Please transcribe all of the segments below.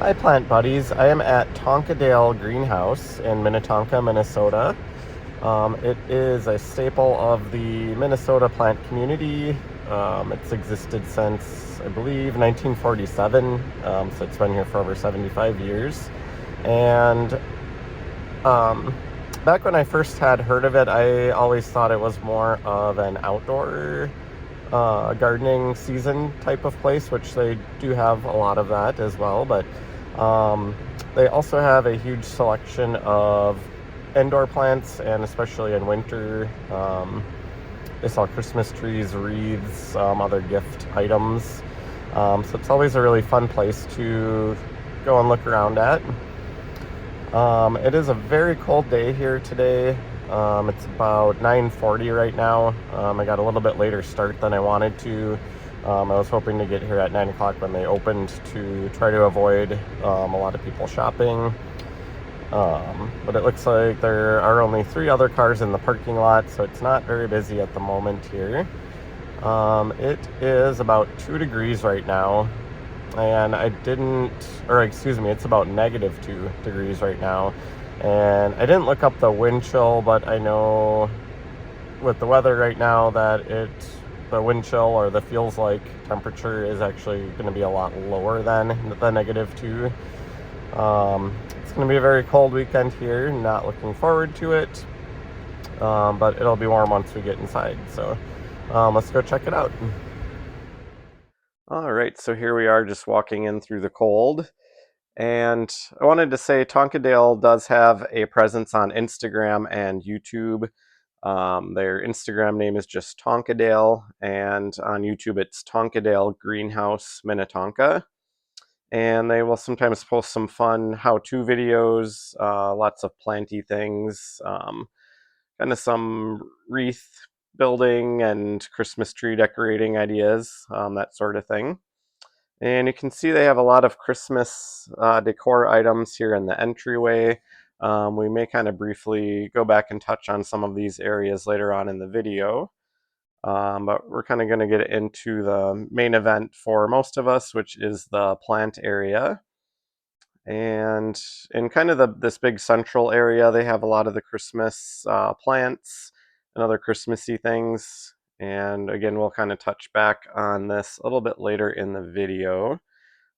Hi, plant buddies. I am at Tonkadale Greenhouse in Minnetonka, Minnesota. It is a staple of the Minnesota plant community. It's existed since, I believe, 1947, so it's been here for over 75 years. And um, back when I first had heard of it, I always thought it was more of an outdoor gardening season type of place, which they do have a lot of that as well. But um, they also have a huge selection of indoor plants, and especially in winter, they sell Christmas trees, wreaths, other gift items. So it's always a really fun place to go and look around at. It is a very cold day here today. It's about 9:40 right now. I got a little bit later start than I wanted to. I was hoping to get here at 9 o'clock when they opened to try to avoid a lot of people shopping. But it looks like there are only 3 other cars in the parking lot, so it's not very busy at the moment here. It is about 2 degrees right now, and it's about -2 degrees right now. And I didn't look up the wind chill, but I know with the weather right now that the wind chill or the feels like temperature is actually going to be a lot lower than the -2. It's going to be a very cold weekend here. Not looking forward to it, but it'll be warm once we get inside. So let's go check it out. All right, so here we are just walking in through the cold. And I wanted to say Tonkadale does have a presence on Instagram and YouTube. Their Instagram name is just Tonkadale, and on YouTube it's Tonkadale Greenhouse Minnetonka. And they will sometimes post some fun how-to videos, lots of planty things, kind of some wreath building and Christmas tree decorating ideas, that sort of thing. And you can see they have a lot of Christmas decor items here in the entryway. We may kind of briefly go back and touch on some of these areas later on in the video. But we're kind of going to get into the main event for most of us, which is the plant area. And in kind of this big central area, they have a lot of the Christmas plants and other Christmassy things. And again, we'll kind of touch back on this a little bit later in the video.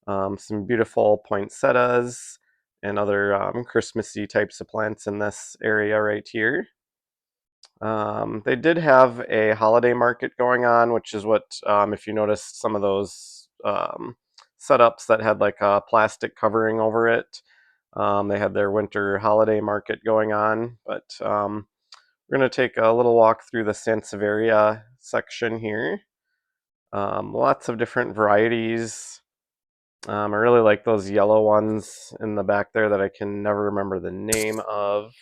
Some beautiful poinsettias and other Christmassy types of plants in this area right here. They did have a holiday market going on, which is what, if you noticed some of those setups that had like a plastic covering over it, they had their winter holiday market going on. But we're going to take a little walk through the Sansevieria section here. Lots of different varieties. I really like those yellow ones in the back there that I can never remember the name of.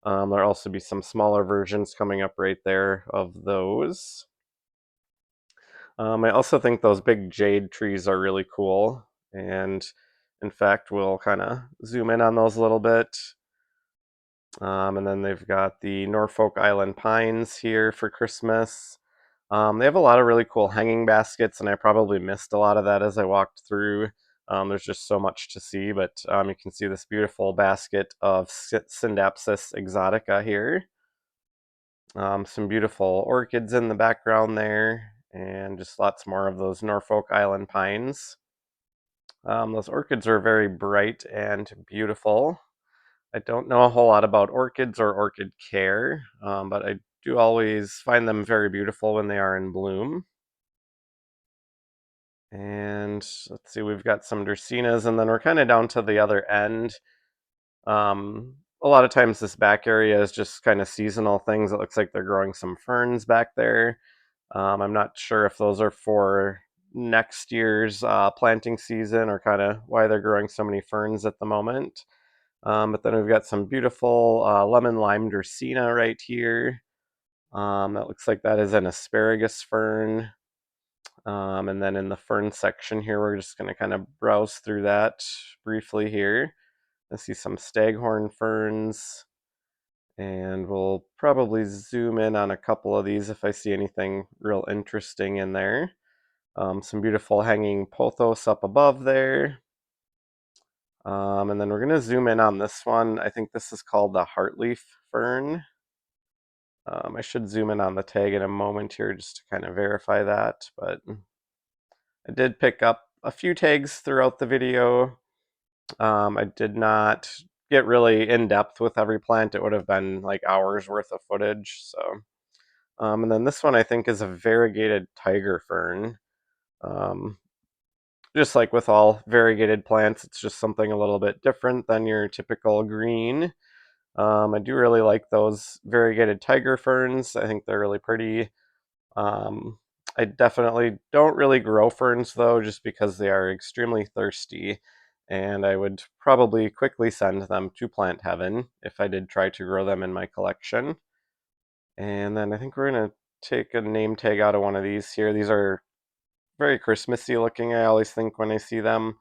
There'll also be some smaller versions coming up right there of those. I also think those big jade trees are really cool, and in fact we'll kind of zoom in on those a little bit. And then they've got the Norfolk Island pines here for Christmas. They have a lot of really cool hanging baskets, and I probably missed a lot of that as I walked through. There's just so much to see, but you can see this beautiful basket of Syndapsis exotica here. Some beautiful orchids in the background there, and just lots more of those Norfolk Island pines. Those orchids are very bright and beautiful. I don't know a whole lot about orchids or orchid care, but I do always find them very beautiful when they are in bloom. And let's see, we've got some Dracaenas, and then we're kind of down to the other end. A lot of times this back area is just kind of seasonal things. It looks like they're growing some ferns back there. I'm not sure if those are for next year's planting season or kind of why they're growing so many ferns at the moment. But then we've got some beautiful lemon lime Dracaena right here. That looks like that is an asparagus fern. And then in the fern section here, we're just going to kind of browse through that briefly here. I see some staghorn ferns, and we'll probably zoom in on a couple of these if I see anything real interesting in there. Some beautiful hanging pothos up above there. And then we're going to zoom in on this one. I think this is called the heartleaf fern. I should zoom in on the tag in a moment here just to kind of verify that, but I did pick up a few tags throughout the video. I did not get really in depth with every plant. It would have been like hours worth of footage. So, and then this one I think is a variegated tiger fern. Um, just like with all variegated plants, it's just something a little bit different than your typical green. I do really like those variegated tiger ferns. I think they're really pretty. Um, I definitely don't really grow ferns though, just because they are extremely thirsty, and I would probably quickly send them to plant heaven if I did try to grow them in my collection. And then I think we're gonna take a name tag out of one of these here. These are very Christmassy looking, I always think when I see them.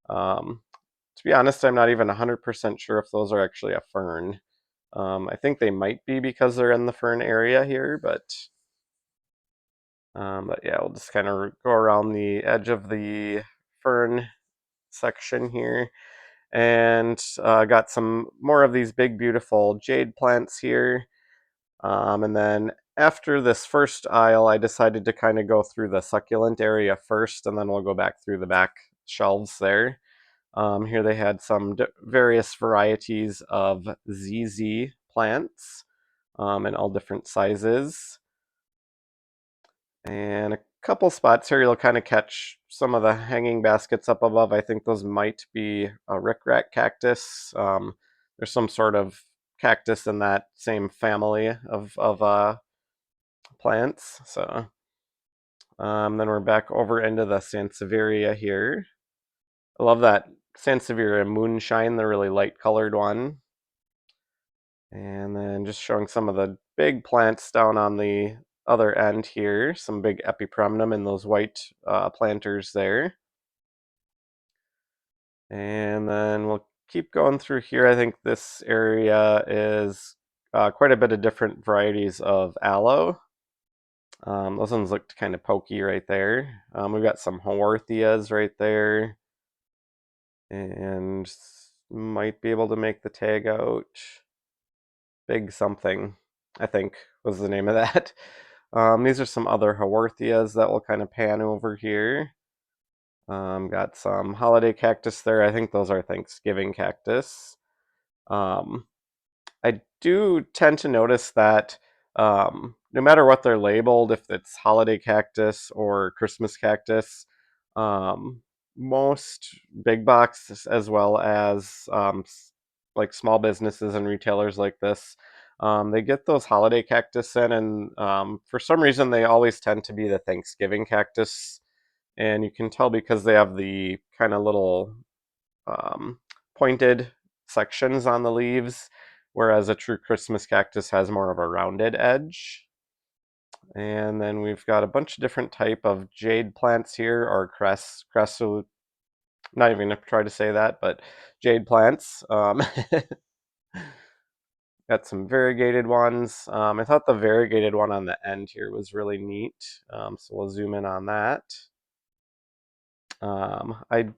Um, to be honest, I'm not even 100% sure if those are actually a fern. I think they might be because they're in the fern area here, but yeah, we'll just kind of go around the edge of the fern section here. And got some more of these big, beautiful jade plants here. And then after this first aisle, I decided to kind of go through the succulent area first, and then we'll go back through the back shelves there. Here they had some various varieties of ZZ plants in all different sizes. And a couple spots here you'll kind of catch some of the hanging baskets up above. I think those might be a rickrack cactus. There's some sort of cactus in that same family of plants. So then we're back over into the Sansevieria here. I love that Sansevieria Moonshine, the really light colored one. And then just showing some of the big plants down on the other end here. Some big epipremnum in those white planters there. And then we'll keep going through here. I think this area is quite a bit of different varieties of aloe. Those ones looked kind of pokey right there. We've got some haworthias right there. And might be able to make the tag out. Big something, I think, was the name of that. These are some other haworthias that we'll kind of pan over here. Got some holiday cactus there. I think those are Thanksgiving cactus. Um, I do tend to notice that no matter what they're labeled, if it's holiday cactus or Christmas cactus, um, most big box as well as like small businesses and retailers like this, they get those holiday cactus in, and for some reason they always tend to be the Thanksgiving cactus, and you can tell because they have the kind of little um, pointed sections on the leaves, whereas a true Christmas cactus has more of a rounded edge. And then we've got a bunch of different type of jade plants here, or cressu. Not even gonna try to say that, but jade plants. Got some variegated ones. I thought the variegated one on the end here was really neat, so we'll zoom in on that. I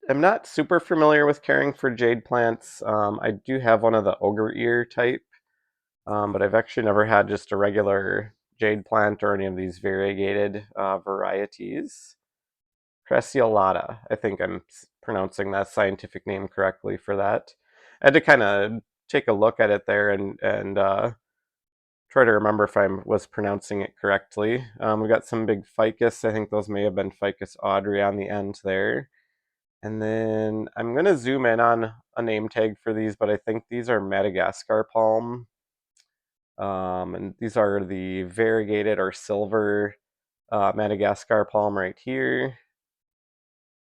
am not super familiar with caring for jade plants. I do have one of the ogre ear type, but I've actually never had just a regular jade plant or any of these variegated varieties. Cressiolata, I think I'm pronouncing that scientific name correctly for that. I had to kind of take a look at it there and try to remember if I was pronouncing it correctly. We got some big ficus. I think those may have been Ficus audrey on the end there. And then I'm going to zoom in on a name tag for these, but I think these are Madagascar palm. And these are the variegated or silver Madagascar palm right here.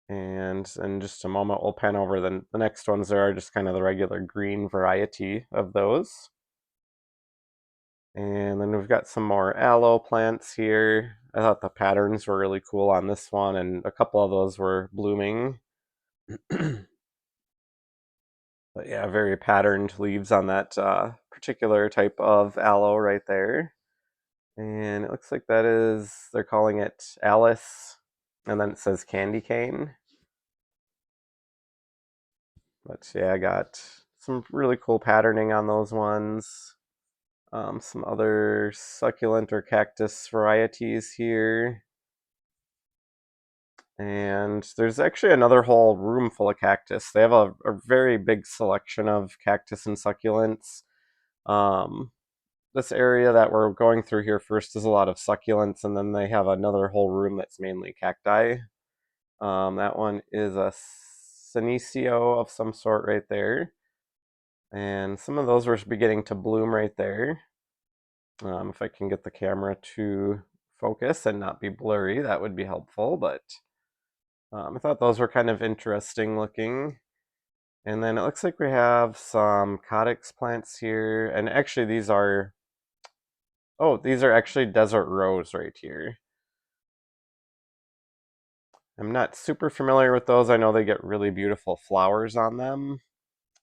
And in just a moment, we'll pan over the next ones. There are just kind of the regular green variety of those. And then we've got some more aloe plants here. I thought the patterns were really cool on this one, and a couple of those were blooming. But yeah, very patterned leaves on that particular type of aloe right there. And it looks like that is, they're calling it Alice. And then it says candy cane. But yeah, I got some really cool patterning on those ones. Some other succulent or cactus varieties here. And there's actually another whole room full of cactus. They have a very big selection of cactus and succulents. Um, this area that we're going through here first is a lot of succulents, and then they have another whole room that's mainly cacti. That one is a senecio of some sort right there. And some of those were beginning to bloom right there. If I can get the camera to focus and not be blurry, that would be helpful, but I thought those were kind of interesting looking. And then it looks like we have some Codex plants here. And actually these are actually desert rose right here. I'm not super familiar with those. I know they get really beautiful flowers on them,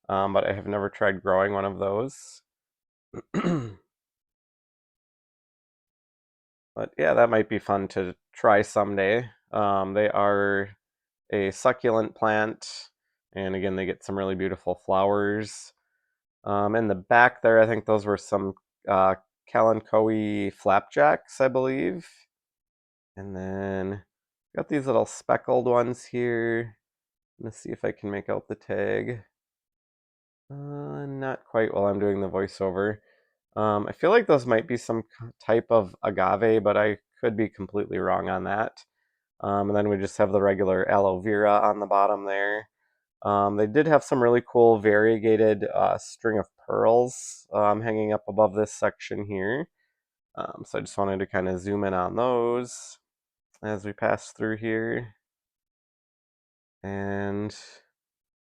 but I have never tried growing one of those. But yeah, that might be fun to try someday. They are a succulent plant, and again, they get some really beautiful flowers. In the back there, I think those were some uh, Kalanchoe flapjacks, I believe. And then got these little speckled ones here. Let's see if I can make out the tag. Not quite while I'm doing the voiceover. I feel like those might be some type of agave, but I could be completely wrong on that. And then we just have the regular aloe vera on the bottom there. They did have some really cool variegated string of pearls hanging up above this section here. So I just wanted to kind of zoom in on those as we pass through here. And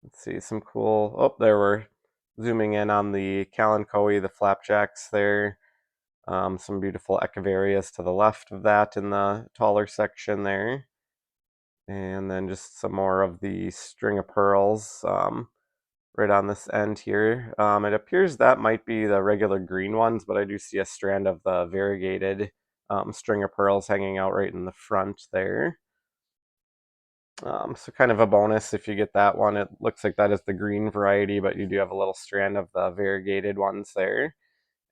let's see, some cool, oh, there we're zooming in on the Kalanchoe, the flapjacks there. Some beautiful echeverias to the left of that in the taller section there. And then just some more of the string of pearls right on this end here. It appears that might be the regular green ones, but I do see a strand of the variegated string of pearls hanging out right in the front there. So kind of a bonus if you get that one. It looks like that is the green variety, but you do have a little strand of the variegated ones there.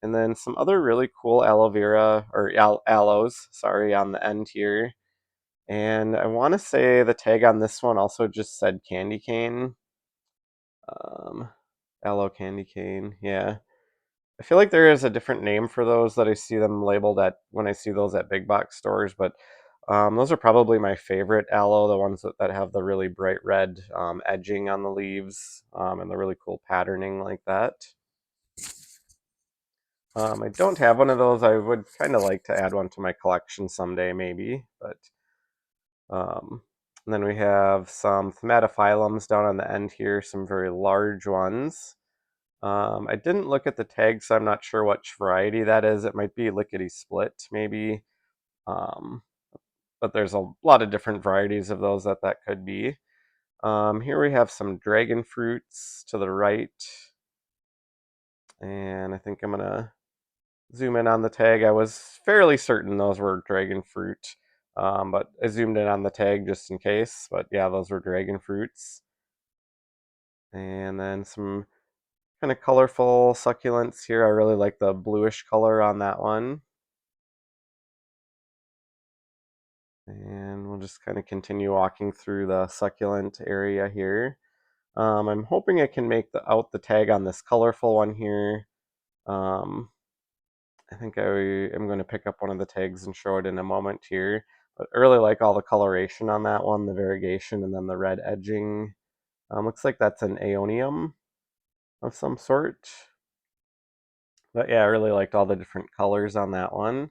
And then some other really cool aloe vera, or aloes, sorry, on the end here. And I want to say the tag on this one also just said candy cane. Um, aloe candy cane, yeah. I feel like there is a different name for those that I see them labeled at when I see those at big box stores, but those are probably my favorite aloe, the ones that have the really bright red edging on the leaves and the really cool patterning like that. I don't have one of those. I would kind of like to add one to my collection someday, maybe, but and then we have some thaumatophyllums down on the end here, some very large ones. I didn't look at the tag, so I'm not sure which variety that is. It might be lickety split, maybe. Um, but there's a lot of different varieties of those that could be. Here we have some dragon fruits to the right. And I think I'm going to zoom in on the tag. I was fairly certain those were dragon fruit, but I zoomed in on the tag just in case. But yeah, those were dragon fruits. And then some kind of colorful succulents here. I really like the bluish color on that one. And we'll just kind of continue walking through the succulent area here. I'm hoping I can make out the tag on this colorful one here. I think I am going to pick up one of the tags and show it in a moment here. But I really like all the coloration on that one, the variegation, and then the red edging. Looks like that's an aeonium of some sort. But yeah, I really liked all the different colors on that one.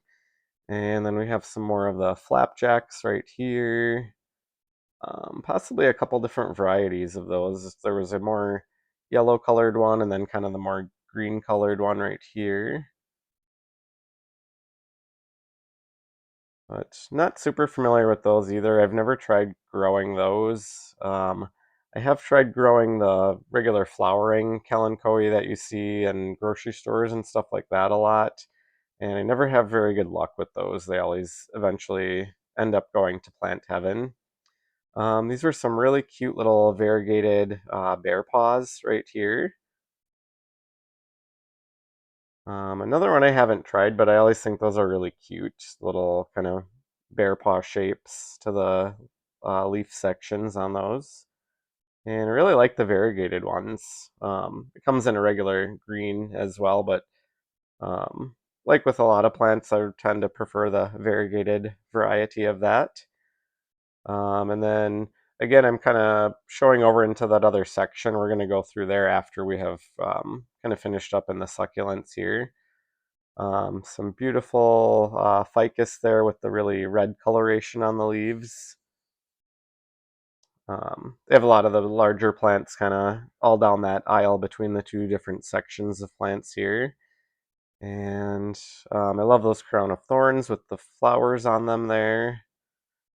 And then we have some more of the flapjacks right here. Possibly a couple different varieties of those. There was a more yellow colored one and then kind of the more green colored one right here. But not super familiar with those either. I've never tried growing those. I have tried growing the regular flowering kalanchoe that you see in grocery stores and stuff like that a lot. And I never have very good luck with those. They always eventually end up going to plant heaven. These were some really cute little variegated bear paws right here. Another one I haven't tried, but I always think those are really cute. Little kind of bear paw shapes to the leaf sections on those. And I really like the variegated ones. It comes in a regular green as well, but um, like with a lot of plants, I tend to prefer the variegated variety of that. And then again, I'm kind of showing over into that other section. We're going to go through there after we have kind of finished up in the succulents here. Some beautiful ficus there with the really red coloration on the leaves. They have a lot of the larger plants kind of all down that aisle between the two different sections of plants here. And I love those crown of thorns with the flowers on them there.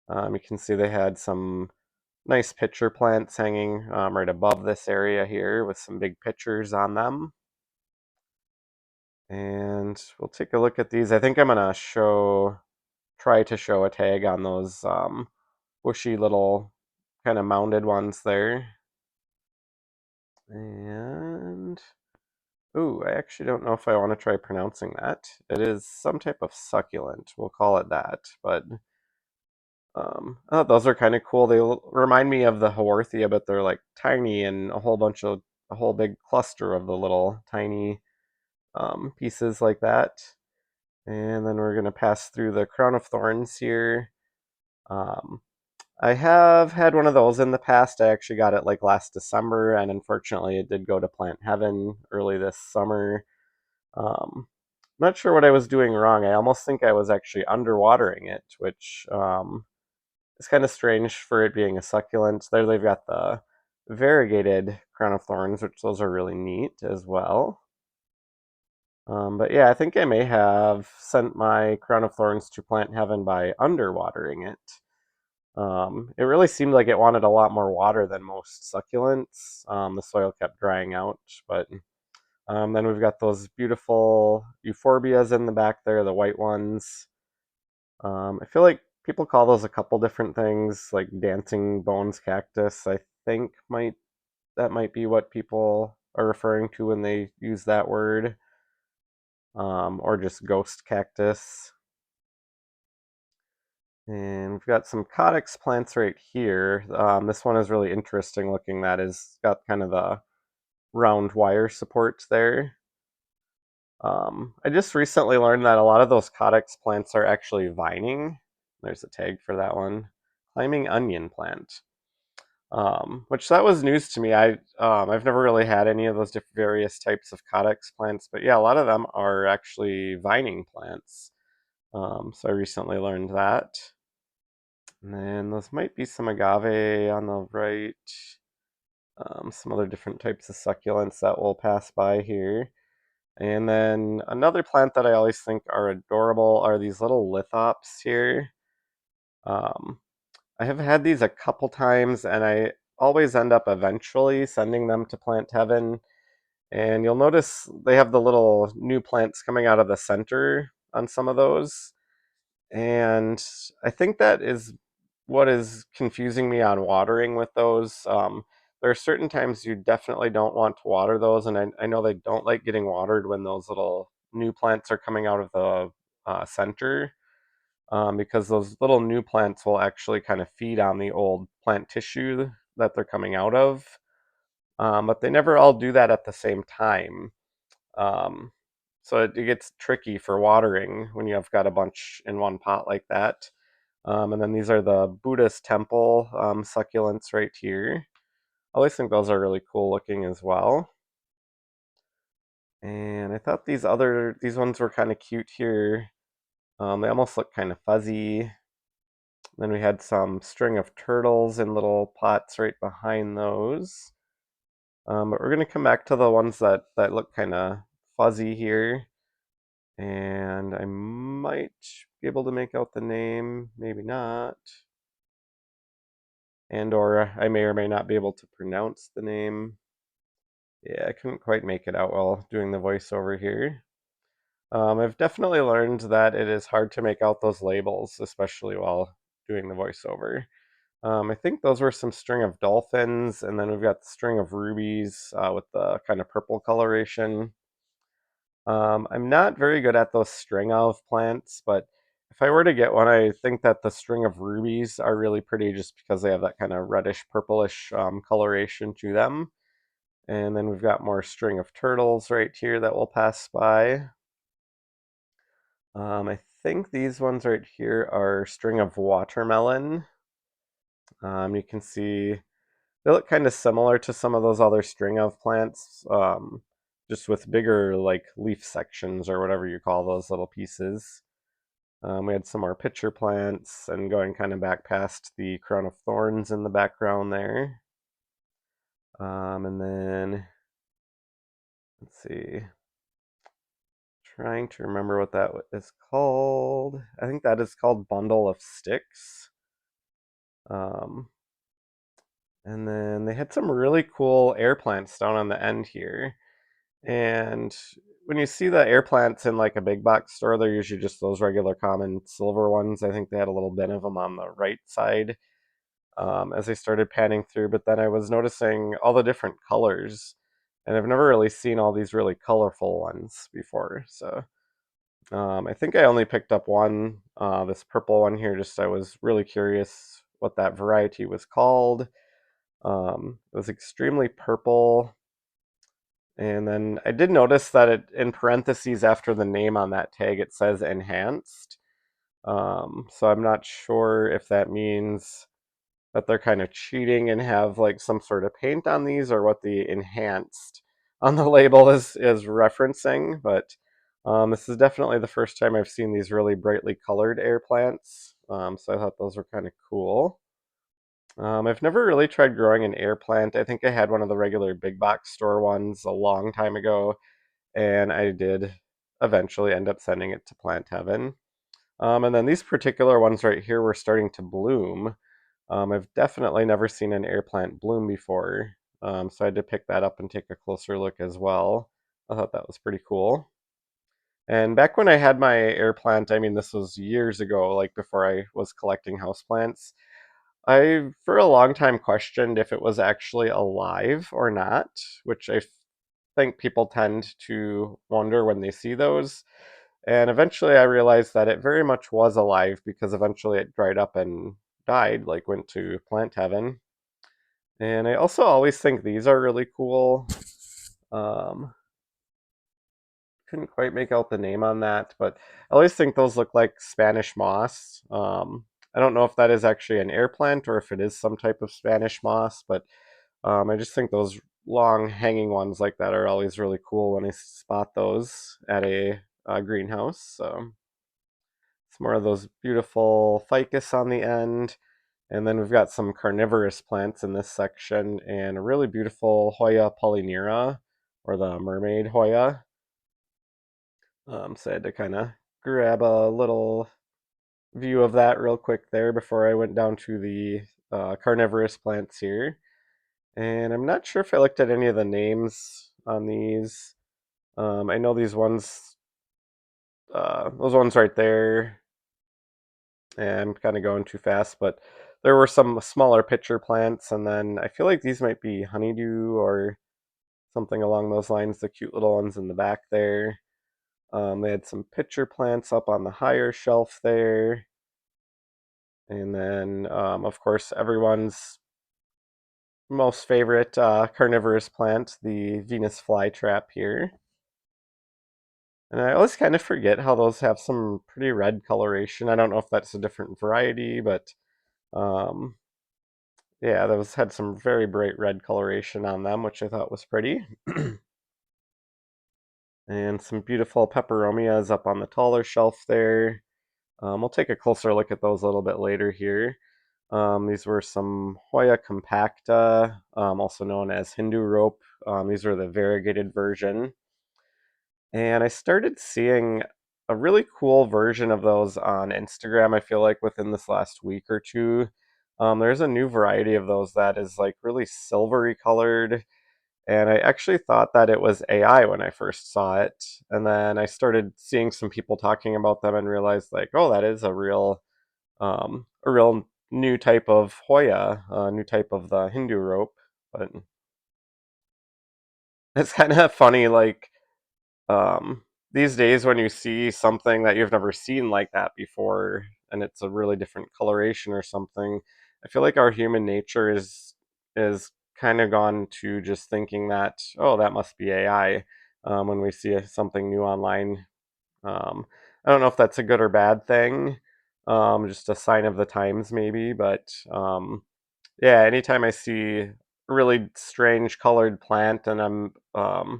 You can see they had some nice pitcher plants hanging right above this area here with some big pitchers on them. And we'll take a look at these. I think I'm going to try to show a tag on those bushy little kind of mounded ones there. And, ooh, I actually don't know if I want to try pronouncing that. It is some type of succulent, we'll call it that. But oh, those are kind of cool. They remind me of the Haworthia, but they're like tiny and a whole big cluster of the little tiny pieces like that. And then we're going to pass through the crown of thorns here. Um, I have had one of those in the past. I actually got it like last December, and unfortunately, it did go to plant heaven early this summer. I'm not sure what I was doing wrong. I almost think I was actually underwatering it, which is kind of strange for it being a succulent. There they've got the variegated crown of thorns, which those are really neat as well. But yeah, I think I may have sent my crown of thorns to plant heaven by underwatering it. It really seemed like it wanted a lot more water than most succulents. The soil kept drying out, but then we've got those beautiful euphorbias in the back there, the white ones. I feel like people call those a couple different things, like dancing bones cactus. I think that might be what people are referring to when they use that word, or just ghost cactus. And we've got some Codex plants right here. This one is really interesting looking. That is got kind of the round wire support there. I just recently learned that a lot of those Codex plants are actually vining. There's a tag for that one. Climbing onion plant. Which that was news to me. I've never really had any of those various types of Codex plants, but yeah, a lot of them are actually vining plants. So I recently learned that. And then those might be some agave on the right. Some other different types of succulents that will pass by here. And then another plant that I always think are adorable are these little lithops here. Um, I have had these a couple times, and I always end up eventually sending them to plant heaven. And you'll notice they have the little new plants coming out of the center on some of those. And I think that is what is confusing me on watering with those. There are certain times you definitely don't want to water those, and I know they don't like getting watered when those little new plants are coming out of the center, because those little new plants will actually kind of feed on the old plant tissue that they're coming out of. But they never all do that at the same time. Um, so it gets tricky for watering when you have got a bunch in one pot like that. And then these are the Buddhist temple succulents right here. I always think those are really cool looking as well. And I thought these ones were kind of cute here. They almost look kind of fuzzy. Then we had some string of turtles in little pots right behind those. But we're going to come back to the ones that look kind of fuzzy here. And I might be able to make out the name, maybe not. And or I may or may not be able to pronounce the name. Yeah, I couldn't quite make it out while doing the voiceover here. I've definitely learned that it is hard to make out those labels, especially while doing the voiceover. I think those were some string of dolphins, and then we've got the string of rubies with the kind of purple coloration. I'm not very good at those string of plants, but if I were to get one, I think that the string of rubies are really pretty just because they have that kind of reddish purplish coloration to them. And then we've got more string of turtles right here that we'll pass by. I think these ones right here are string of watermelon. You can see they look kind of similar to some of those other string of plants, just with bigger like leaf sections or whatever you call those little pieces. We had some more pitcher plants and going kind of back past the crown of thorns in the background there. And then, let's see, trying to remember what that is called. I think that is called Bundle of Sticks. Um, and then they had some really cool air plants down on the end here. And when you see the air plants in like a big box store, they're usually just those regular common silver ones. I think they had a little bin of them on the right side as I started panning through. But then I was noticing all the different colors, and I've never really seen all these really colorful ones before. So I think I only picked up one, this purple one here. Just I was really curious what that variety was called. It was extremely purple. And then I did notice that it, in parentheses after the name on that tag, it says enhanced. So I'm not sure if that means that they're kind of cheating and have like some sort of paint on these, or what the enhanced on the label is referencing. But this is definitely the first time I've seen these really brightly colored air plants. So I thought those were kind of cool. I've never really tried growing an air plant. I think I had one of the regular big box store ones a long time ago, and I did eventually end up sending it to Plant Heaven. And then these particular ones right here were starting to bloom. I've definitely never seen an air plant bloom before, so I had to pick that up and take a closer look as well. I thought that was pretty cool. And back when I had my air plant, I mean, this was years ago, like before I was collecting houseplants, I for a long time questioned if it was actually alive or not, which I think people tend to wonder when they see those. And eventually I realized that it very much was alive because eventually it dried up and died, like went to plant heaven. And I also always think these are really cool. Um, couldn't quite make out the name on that, but I always think those look like Spanish moss. I don't know if that is actually an air plant or if it is some type of Spanish moss, but I just think those long hanging ones like that are always really cool when I spot those at a greenhouse. So it's more of those beautiful ficus on the end. And then we've got some carnivorous plants in this section and a really beautiful Hoya polynera, or the mermaid Hoya. So I had to kind of grab a little view of that real quick there before I went down to the carnivorous plants here. And I'm not sure if I looked at any of the names on these. I know these ones, those ones right there, and I'm kind of going too fast, but there were some smaller pitcher plants, and then I feel like these might be honeydew or something along those lines, the cute little ones in the back there. They had some pitcher plants up on the higher shelf there. And then, of course, everyone's most favorite carnivorous plant, the Venus flytrap here. And I always kind of forget how those have some pretty red coloration. I don't know if that's a different variety, but um, yeah, those had some very bright red coloration on them, which I thought was pretty. And some beautiful peperomias up on the taller shelf there. We'll take a closer look at those a little bit later here. These were some Hoya compacta, also known as Hindu rope. These are the variegated version. And I started seeing a really cool version of those on Instagram, I feel like within this last week or two. There's a new variety of those that is like really silvery colored. And I actually thought that it was AI when I first saw it. And then I started seeing some people talking about them and realized like, oh, that is a real new type of Hoya, a new type of the Hindu rope. But it's kind of funny, like um, these days when you see something that you've never seen like that before, and it's a really different coloration or something. I feel like our human nature is kind of gone to just thinking that, oh, that must be AI, when we see something new online. I don't know if that's a good or bad thing, just a sign of the times maybe, but yeah, anytime I see a really strange colored plant and I've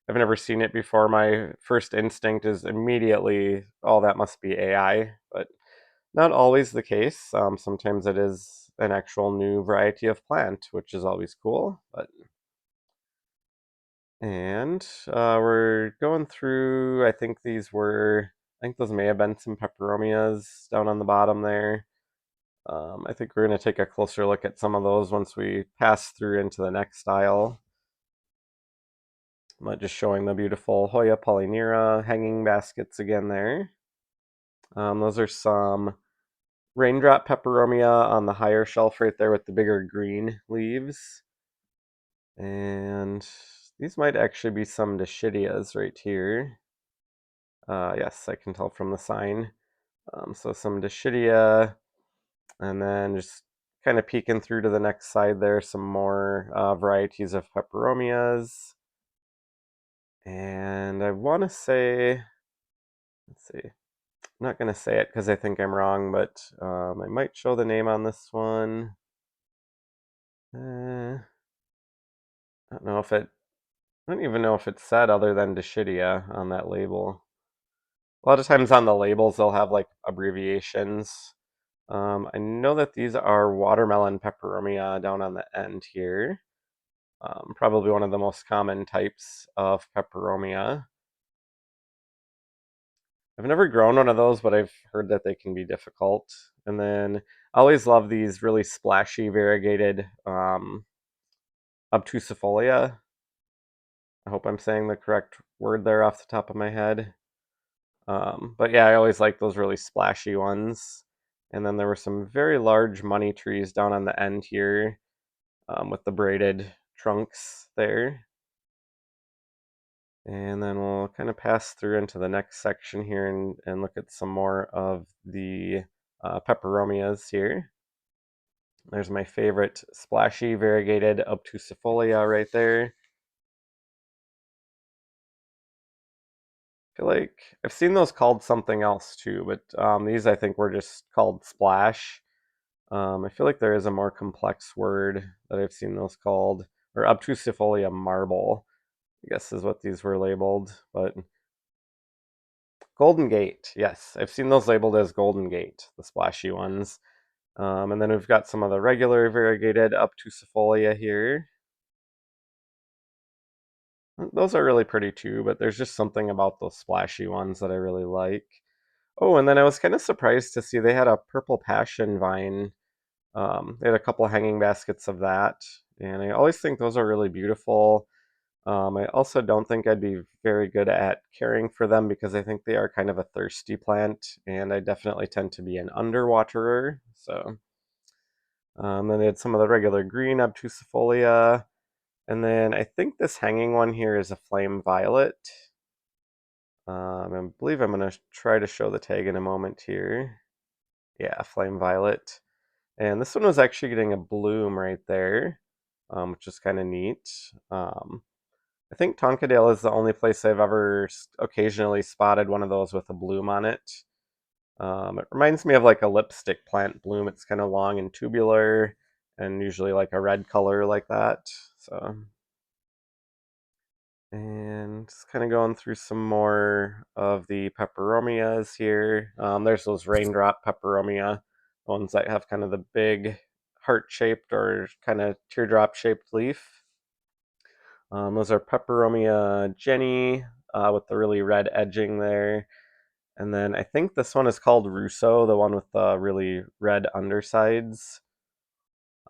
never seen it before, my first instinct is immediately, oh, that must be AI, but not always the case. Sometimes it is an actual new variety of plant, which is always cool. But and we're going through. I think those may have been some peperomias down on the bottom there. I think we're going to take a closer look at some of those once we pass through into the next aisle. I'm just showing the beautiful Hoya polyneura hanging baskets again there. Those are some raindrop peperomia on the higher shelf right there with the bigger green leaves. And these might actually be some Dischidias right here. Yes, I can tell from the sign. So some Dischidia, and then just kind of peeking through to the next side there, some more varieties of peperomias. And I want to say, let's see, I'm not going to say it because I think I'm wrong, but I might show the name on this one. I don't know if it, I don't even know if it said other than Dischidia on that label. A lot of times on the labels, they'll have like abbreviations. I know that these are watermelon peperomia down on the end here. Probably one of the most common types of peperomia. I've never grown one of those, but I've heard that they can be difficult. And then I always love these really splashy variegated obtusifolia. I hope I'm saying the correct word there off the top of my head. But yeah, I always like those really splashy ones. And then there were some very large money trees down on the end here, with the braided trunks there. And then we'll kind of pass through into the next section here and look at some more of the peperomias here. There's my favorite splashy variegated obtusifolia right there. I feel like I've seen those called something else too, but these I think were just called splash. I feel like there is a more complex word that I've seen those called, or obtusifolia marble, I guess is what these were labeled. But Golden Gate, yes, I've seen those labeled as Golden Gate, the splashy ones. And then we've got some of the regular variegated obtusifolia here. Those are really pretty too, but there's just something about those splashy ones that I really like. Oh, and then I was kind of surprised to see they had a purple passion vine. They had a couple hanging baskets of that, and I always think those are really beautiful. I also don't think I'd be very good at caring for them because I think they are kind of a thirsty plant, and I definitely tend to be an underwaterer. So, then they had some of the regular green obtusifolia, and then I think this hanging one here is a flame violet. I believe I'm going to try to show the tag in a moment here. Yeah, flame violet. And this one was actually getting a bloom right there, which is kind of neat. I think Tonkadale is the only place I've ever occasionally spotted one of those with a bloom on it. It reminds me of like a lipstick plant bloom. It's kind of long and tubular and usually like a red color like that. So, and just kind of going through some more of the peperomias here. There's those raindrop peperomia, ones that have kind of the big heart-shaped or kind of teardrop-shaped leaf. Those are peperomia Jenny, with the really red edging there. And then I think this one is called Russo, the one with the really red undersides.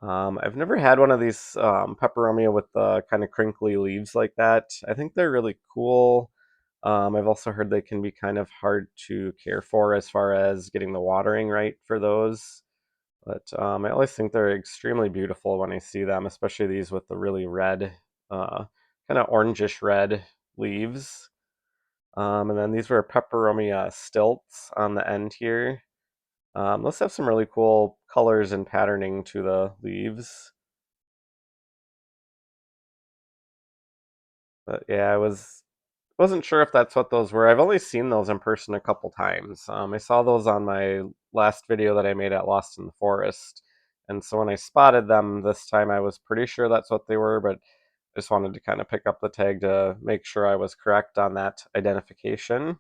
I've never had one of these peperomia with the kind of crinkly leaves like that. I think they're really cool. I've also heard they can be kind of hard to care for as far as getting the watering right for those. But I always think they're extremely beautiful when I see them, especially these with the really red, kind of orangish red leaves. And then these were peperomia stilts on the end here. Those have some really cool colors and patterning to the leaves. But yeah, wasn't sure if that's what those were. I've only seen those in person a couple times. I saw those on my last video that I made at Lost in the Forest. And so when I spotted them this time, I was pretty sure that's what they were, but I just wanted to kind of pick up the tag to make sure I was correct on that identification.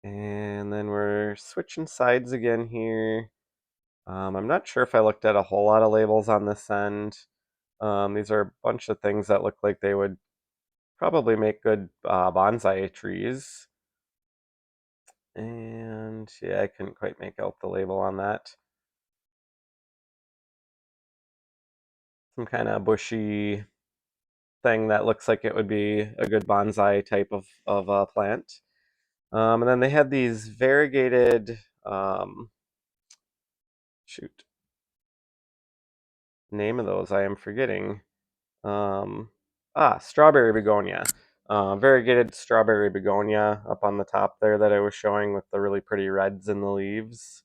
And then we're switching sides again here. I'm not sure if I looked at a whole lot of labels on this end. These are a bunch of things that look like they would probably make good bonsai trees. And yeah, I couldn't quite make out the label on that. Some kind of bushy thing that looks like it would be a good bonsai type of plant. And then they had these variegated, shoot, name of those I am forgetting. Um, Strawberry begonia. Variegated strawberry begonia up on the top there that I was showing with the really pretty reds in the leaves.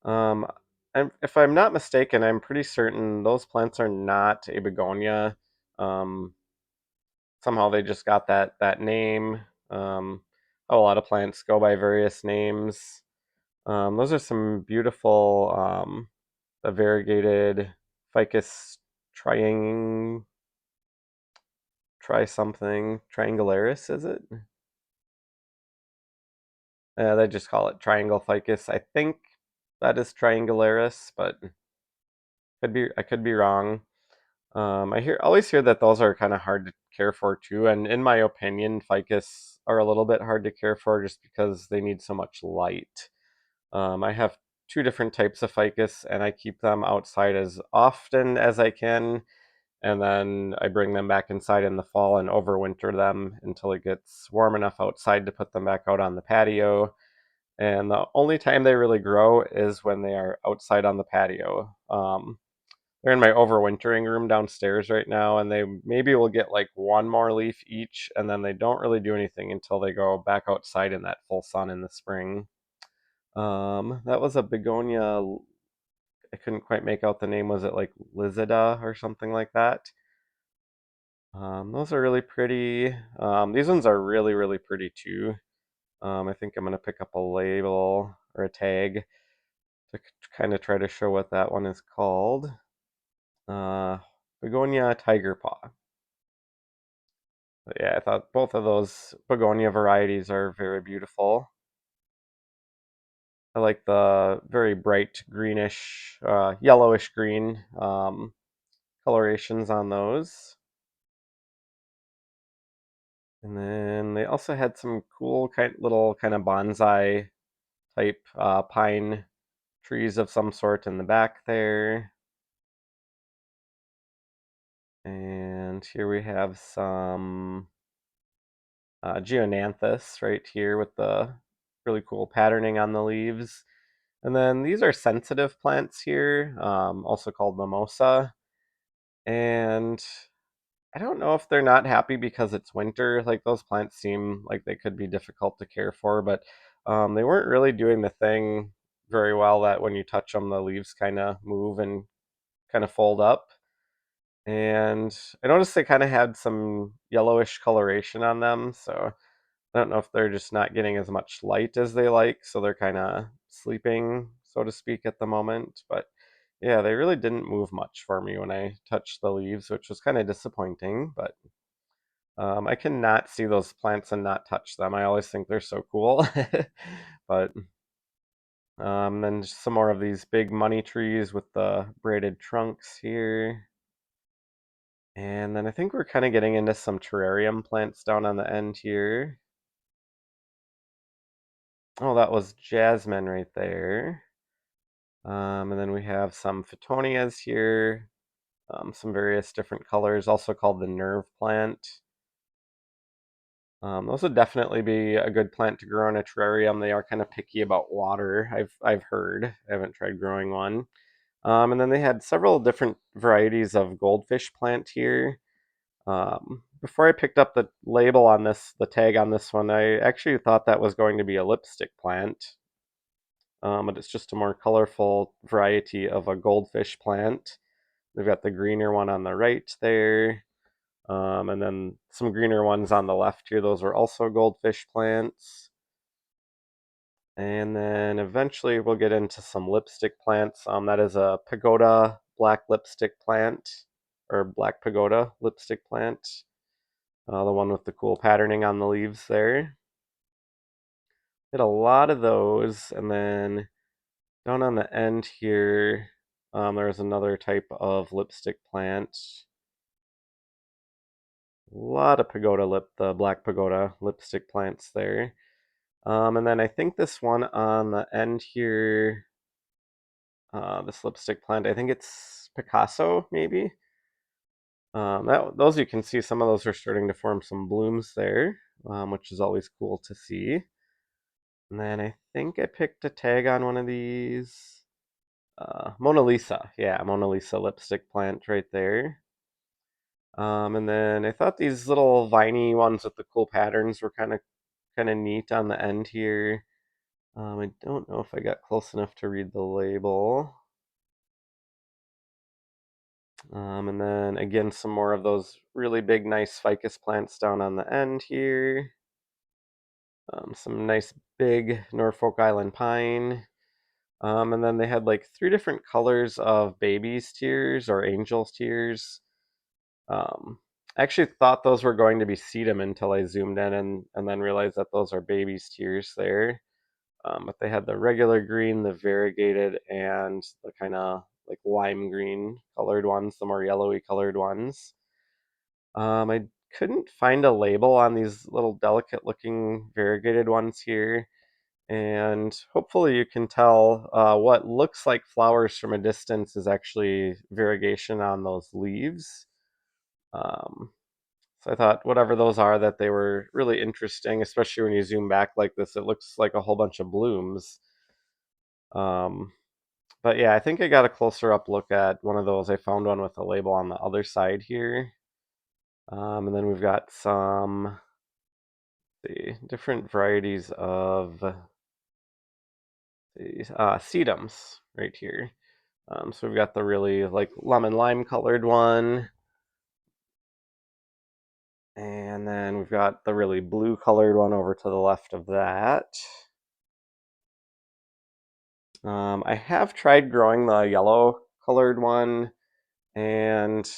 Um, if I'm not mistaken, I'm pretty certain those plants are not a begonia. Um, Somehow they just got that name. A lot of plants go by various names. Those are some beautiful the variegated ficus triang try something triangularis, is it? They just call it triangle ficus. I think that is triangularis, but I could be wrong. Always hear that those are kind of hard to care for too, and in my opinion, ficus are a little bit hard to care for just because they need so much light. I have two different types of ficus, and I keep them outside as often as I can, and then I bring them back inside in the fall and overwinter them until it gets warm enough outside to put them back out on the patio. And the only time they really grow is when they are outside on the patio. They're in my overwintering room downstairs right now, and they maybe will get like one more leaf each, and then they don't really do anything until they go back outside in that full sun in the spring. That was a begonia. I couldn't quite make out the name. Was it like Lizida or something like that? Those are really pretty. These ones are really, really pretty too. I think I'm going to pick up a label or a tag to kind of try to show what that one is called. Uh, Begonia Tiger Paw. But yeah, I thought both of those begonia varieties are very beautiful. I like the very bright greenish, yellowish green colorations on those. And then they also had some cool little kind of bonsai type pine trees of some sort in the back there. And here we have some Geonanthus right here with the really cool patterning on the leaves. And then these are sensitive plants here, also called mimosa. And I don't know if they're not happy because it's winter. Like those plants seem like they could be difficult to care for, but they weren't really doing the thing very well that when you touch them, the leaves kind of move and kind of fold up. And I noticed they kind of had some yellowish coloration on them, so I don't know if they're just not getting as much light as they like, so they're kind of sleeping, so to speak, at the moment. But yeah, they really didn't move much for me when I touched the leaves, which was kind of disappointing. But I cannot see those plants and not touch them. I always think they're so cool. But then just some more of these big money trees with the braided trunks here. And then I think we're kind of getting into some terrarium plants down on the end here. Oh, that was jasmine right there. And then we have some Phoetonias here, some various different colors, also called the nerve plant. Those would definitely be a good plant to grow in a terrarium. They are kind of picky about water. I've heard. I haven't tried growing one. And then they had several different varieties of goldfish plant here. Before I picked up the label on this, the tag on this one, I actually thought that was going to be a lipstick plant, but it's just a more colorful variety of a goldfish plant. We've got the greener one on the right there, and then some greener ones on the left here. Those were also goldfish plants. And then eventually we'll get into some lipstick plants. That is a pagoda black lipstick plant, or black pagoda lipstick plant. The one with the cool patterning on the leaves there. Did a lot of those, and then down on the end here, there's another type of lipstick plant. A lot of the black pagoda lipstick plants there. And then I think this one on the end here, this lipstick plant, I think it's Picasso, maybe. Those you can see, some of those are starting to form some blooms there, which is always cool to see. And then I think I picked a tag on one of these. Mona Lisa. Yeah, Mona Lisa lipstick plant right there. And then I thought these little viney ones with the cool patterns were kind of neat on the end here. I don't know if I got close enough to read the label. And then again, some more of those really big, nice ficus plants down on the end here. Some nice big Norfolk Island pine. And then they had like three different colors of baby's tears or angel's tears. I actually thought those were going to be sedum until I zoomed in and then realized that those are baby's tears there. But they had the regular green, the variegated, and the kind of like lime green colored ones, the more yellowy colored ones. I couldn't find a label on these little delicate looking variegated ones here. And hopefully you can tell what looks like flowers from a distance is actually variegation on those leaves. Um, so I thought whatever those are, that they were really interesting, especially when you zoom back like this. It looks like a whole bunch of blooms. Um, but yeah, I think I got a closer up look at one of those. I found one with a label on the other side here. And then we've got some the different varieties of the sedums right here. So we've got the really like lemon lime colored one, and then we've got the really blue colored one over to the left of that. I have tried growing the yellow colored one, and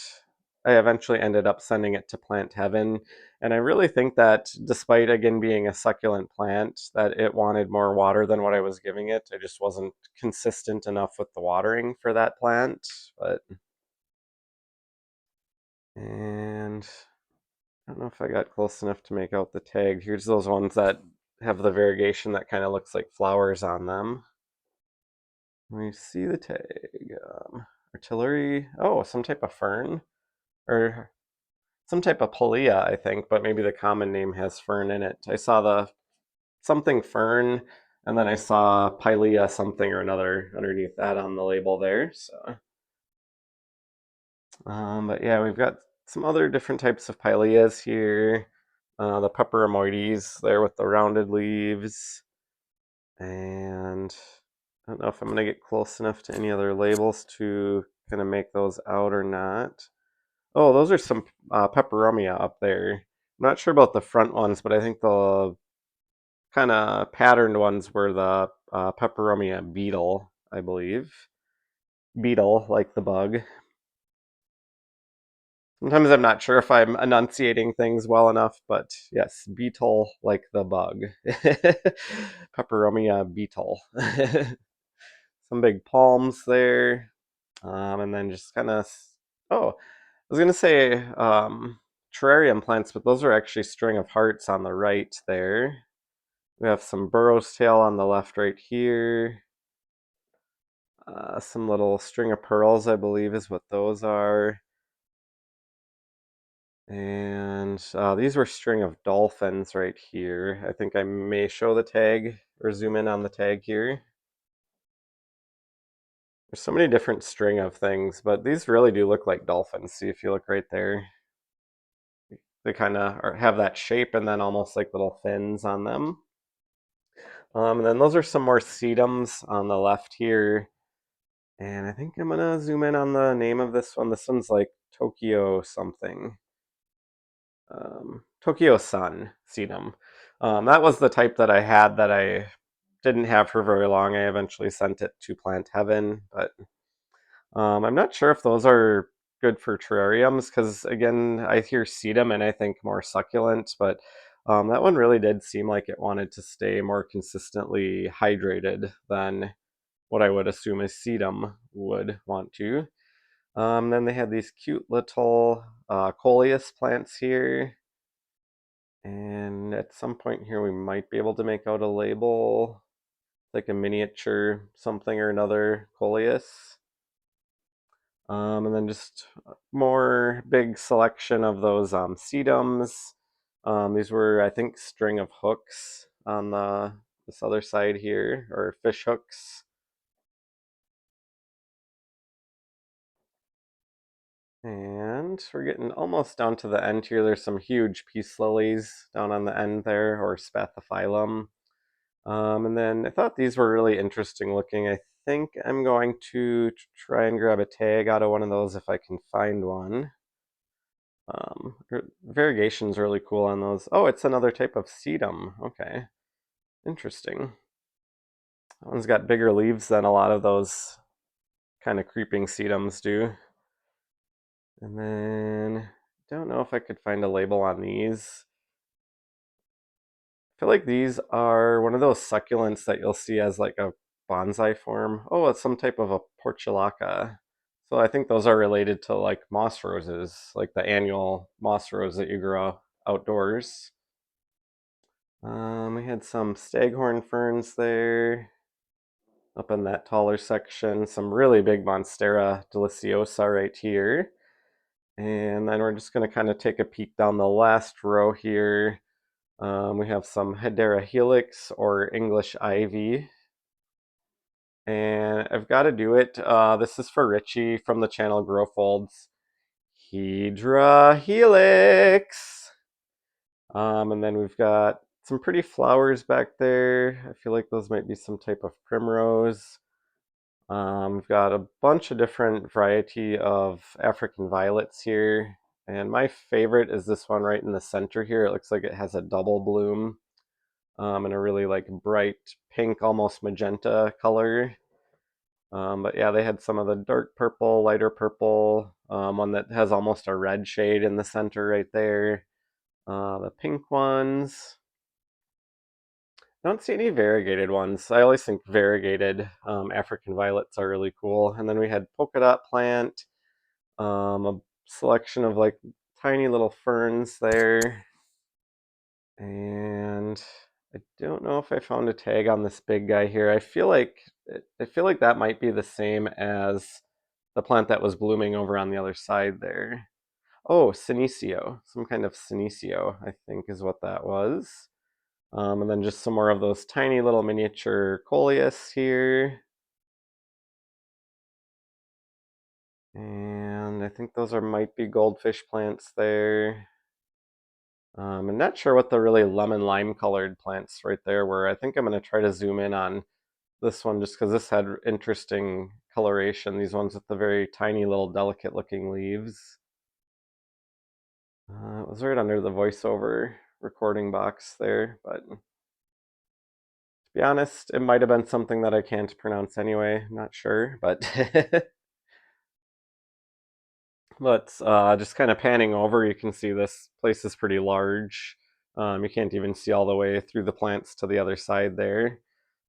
I eventually ended up sending it to Plant Heaven. And I really think that despite again being a succulent plant, that it wanted more water than what I was giving it. I just wasn't consistent enough with the watering for that plant. And I don't know if I got close enough to make out the tag. Here's those ones that have the variegation that kind of looks like flowers on them. We see the tag. Artillery. Oh, some type of fern. Or some type of polea, I think, but maybe the common name has fern in it. I saw the something fern, and then I saw pilea something or another underneath that on the label there. So, but yeah, we've got some other different types of pileas here. The peperomoides there with the rounded leaves, and I don't know if I'm gonna get close enough to any other labels to kind of make those out or not. Oh, those are some peperomia up there. I'm not sure about the front ones, but I think the kind of patterned ones were the peperomia beetle, I believe. Beetle, like the bug. Sometimes I'm not sure if I'm enunciating things well enough, but yes, beetle like the bug. Peperomia beetle. Some big palms there. And then just kind of, oh, I was going to say terrarium plants, but those are actually string of hearts on the right there. We have some burrow's tail on the left right here. Some little string of pearls, I believe, is what those are. And these were string of dolphins right here. I think I may show the tag or zoom in on the tag here. There's so many different string of things, but these really do look like dolphins. See if you look right there. They kind of have that shape and then almost like little fins on them. And then those are some more sedums on the left here. And I think I'm gonna zoom in on the name of this one. This one's like Tokyo something. Tokyo Sun sedum. That was the type that I had that I didn't have for very long. I eventually sent it to Plant Heaven, but I'm not sure if those are good for terrariums because, again, I hear sedum and I think more succulent, but that one really did seem like it wanted to stay more consistently hydrated than what I would assume a sedum would want to. Then they had these cute little coleus plants here. And at some point here, we might be able to make out a label, like a miniature something or another coleus. And then just more big selection of those sedums. These were, I think, string of hooks on this other side here, or fish hooks. And we're getting almost down to the end here. There's some huge peace lilies down on the end there, or spathiphyllum. And then I thought these were really interesting looking. I think I'm going to try and grab a tag out of one of those if I can find one. Variegation's really cool on those. Oh, it's another type of sedum. Okay, interesting. That one's got bigger leaves than a lot of those kind of creeping sedums do. And then, don't know if I could find a label on these. I feel like these are one of those succulents that you'll see as like a bonsai form. Oh, it's some type of a portulaca. So I think those are related to like moss roses, like the annual moss rose that you grow outdoors. We had some staghorn ferns there. Up in that taller section, some really big Monstera deliciosa right here. And then we're just going to kind of take a peek down the last row here. We have some Hedera helix or English ivy. And I've got to do it. This is for Richie from the channel Grow Folds. Hedera helix. And then we've got some pretty flowers back there. I feel like those might be some type of primrose. We've got a bunch of different variety of African violets here. And my favorite is this one right in the center here. It looks like it has a double bloom and a really like bright pink, almost magenta color. But yeah, they had some of the dark purple, lighter purple, one that has almost a red shade in the center right there. The pink ones. I don't see any variegated ones. I always think variegated African violets are really cool. And then we had polka dot plant, a selection of like tiny little ferns there. And I don't know if I found a tag on this big guy here. I feel like that might be the same as the plant that was blooming over on the other side there. Oh, senecio. Some kind of senecio, I think is what that was. And then just some more of those tiny little miniature coleus here. And I think those might be goldfish plants there. I'm not sure what the really lemon lime colored plants right there were. I think I'm going to try to zoom in on this one just because this had interesting coloration. These ones with the very tiny little delicate looking leaves. It was right under the voiceover recording box there, but to be honest, it might have been something that I can't pronounce anyway. I'm not sure, but but just kind of panning over, you can see this place is pretty large. You can't even see all the way through the plants to the other side there.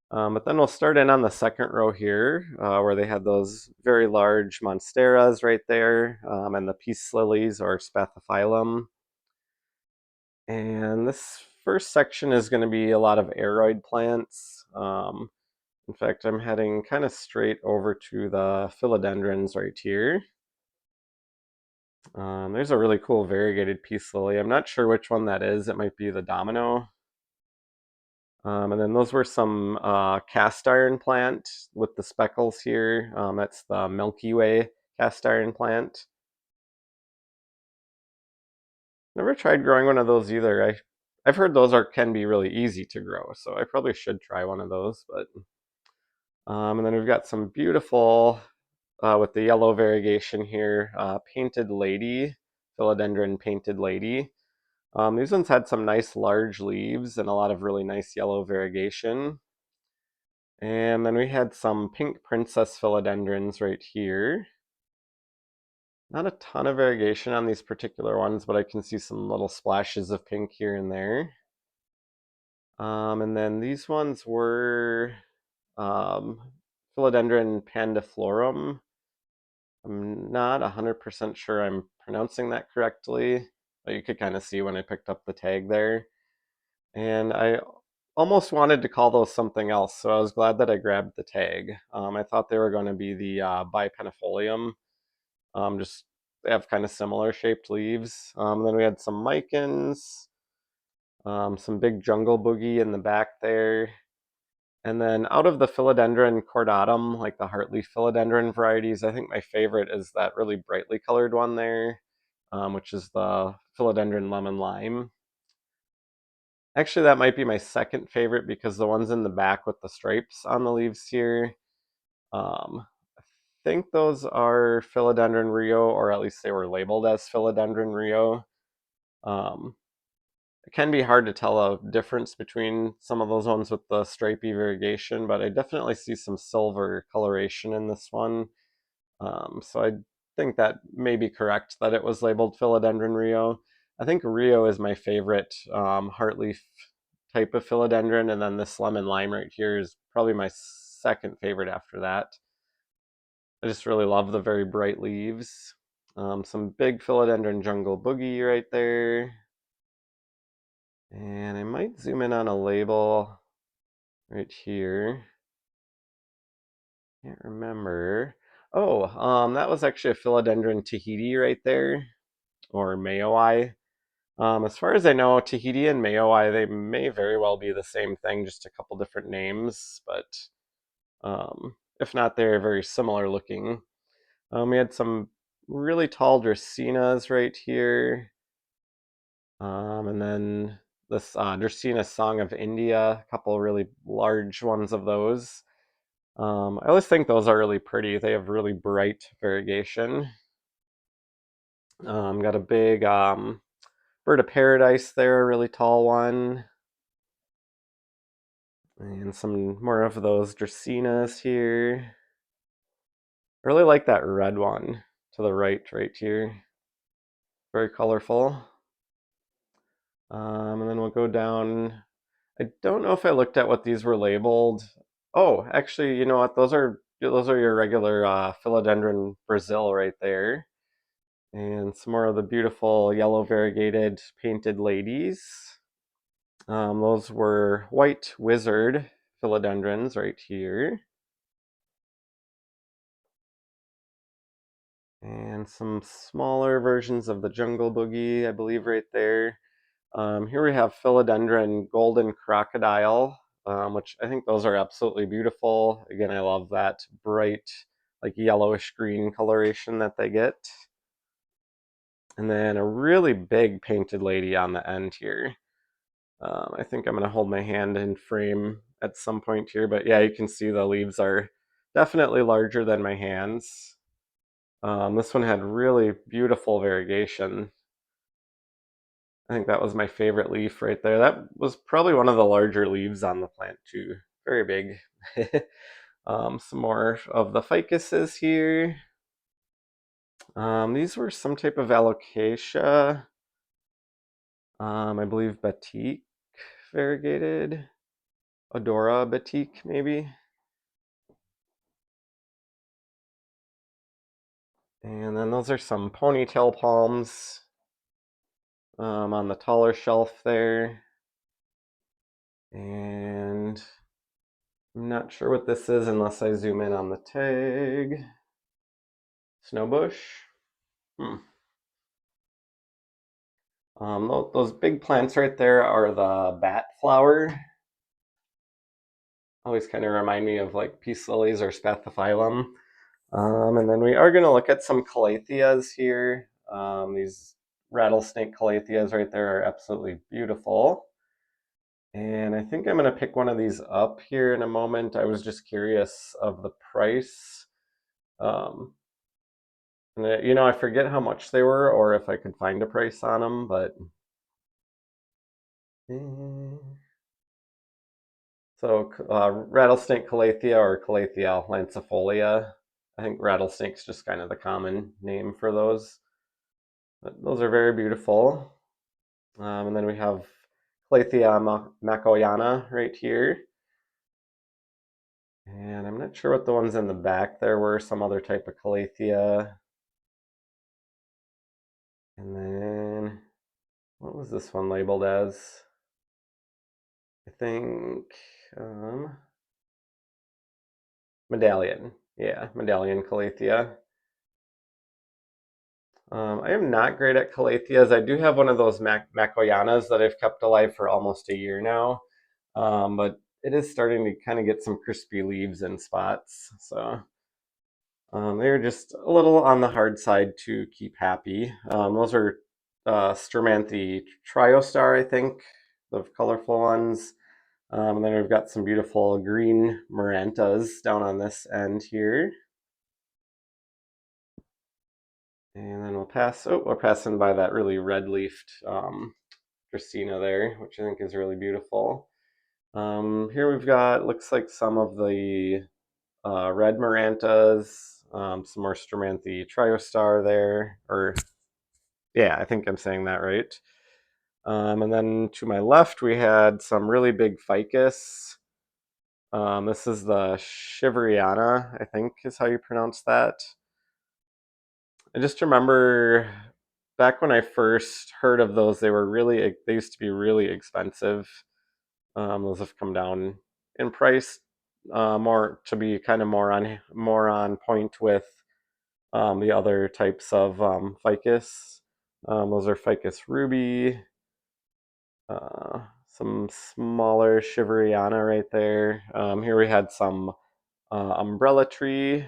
But then we'll start in on the second row here, where they had those very large monsteras right there, and the peace lilies or spathiphyllum. And this first section is going to be a lot of aroid plants. In fact, I'm heading kind of straight over to the philodendrons right here. There's a really cool variegated peace lily. I'm not sure which one that is. It might be the domino. And then those were some cast iron plant with the speckles here. That's the Milky Way cast iron plant. Never tried growing one of those either. I've heard those can be really easy to grow, so I probably should try one of those. But and then we've got some beautiful with the yellow variegation here, painted lady, philodendron painted lady. These ones had some nice large leaves and a lot of really nice yellow variegation. And then we had some pink princess philodendrons right here. Not a ton of variegation on these particular ones, but I can see some little splashes of pink here and there. And then these ones were um, Philodendron pandiflorum. I'm not 100% sure I'm pronouncing that correctly, but you could kind of see when I picked up the tag there. And I almost wanted to call those something else, so I was glad that I grabbed the tag. I thought they were going to be the bipenifolium. Just they have kind of similar shaped leaves. Then we had some micans, some big jungle boogie in the back there. And then out of the philodendron cordatum, like the heartleaf philodendron varieties, I think my favorite is that really brightly colored one there, which is the philodendron lemon lime. Actually, that might be my second favorite because the ones in the back with the stripes on the leaves here, I think those are philodendron Rio, or at least they were labeled as philodendron Rio. Um, it can be hard to tell a difference between some of those ones with the stripy variegation, but I definitely see some silver coloration in this one. So I think that may be correct that it was labeled philodendron Rio. I think Rio is my favorite heartleaf type of philodendron, and then this lemon lime right here is probably my second favorite after that. I just really love the very bright leaves. Some big philodendron jungle boogie right there. And I might zoom in on a label right here. Can't remember. Oh, that was actually a philodendron Tahiti right there, or Mayoi. As far as I know, Tahiti and Mayoi, they may very well be the same thing, just a couple different names, but if not, they're very similar looking. We had some really tall Dracaenas right here. And then this Dracaena Song of India, a couple really large ones of those. I always think those are really pretty. They have really bright variegation. Got a big bird of paradise there, a really tall one. And some more of those Dracaenas here. I really like that red one to the right here. Very colorful. And then we'll go down. I don't know if I looked at what these were labeled. Oh, actually, you know what? Those are your regular Philodendron Brazil right there. And some more of the beautiful yellow variegated painted ladies. Those were white wizard philodendrons right here. And some smaller versions of the jungle boogie, I believe, right there. Here we have philodendron golden crocodile, which I think those are absolutely beautiful. Again, I love that bright, like yellowish green coloration that they get. And then a really big painted lady on the end here. I think I'm going to hold my hand in frame at some point here, but yeah, you can see the leaves are definitely larger than my hands. This one had really beautiful variegation. I think that was my favorite leaf right there. That was probably one of the larger leaves on the plant too. Very big. Some more of the ficuses here. These were some type of alocasia. I believe batik variegated. Odora batik maybe. And then those are some ponytail palms on the taller shelf there. And I'm not sure what this is unless I zoom in on the tag. Snowbush. Hmm. Those big plants right there are the bat flower. Always kind of remind me of like peace lilies or spathiphyllum. And then we are going to look at some calatheas here. These rattlesnake calatheas right there are absolutely beautiful. And I think I'm going to pick one of these up here in a moment. I was just curious of the price. Um, and I forget how much they were or if I could find a price on them, but so rattlesnake calathea or Calathea lancifolia. I think rattlesnake's just kind of the common name for those. But those are very beautiful. And then we have Calathea macoyana right here. And I'm not sure what the ones in the back there were, some other type of Calathea. And then, what was this one labeled as? I think medallion. Yeah, medallion Calathea. I am not great at calatheas. I do have one of those macoyanas that I've kept alive for almost a year now, but it is starting to kind of get some crispy leaves and spots. So they're just a little on the hard side to keep happy. Those are Sturmanthe triostar, I think, the colorful ones. And then we've got some beautiful green marantas down on this end here. And then we're passing by that really red-leafed Christina there, which I think is really beautiful. Here we've got, looks like some of the red marantas, some more Sturmanthe triostar there, or yeah, I think I'm saying that right. And then to my left, we had some really big ficus. This is the Shiveriana, I think is how you pronounce that. I just remember back when I first heard of those, they used to be really expensive. Those have come down in price, more to be kind of more on point with the other types of ficus. Those are ficus ruby, some smaller Shiveriana right there. Here we had some umbrella tree,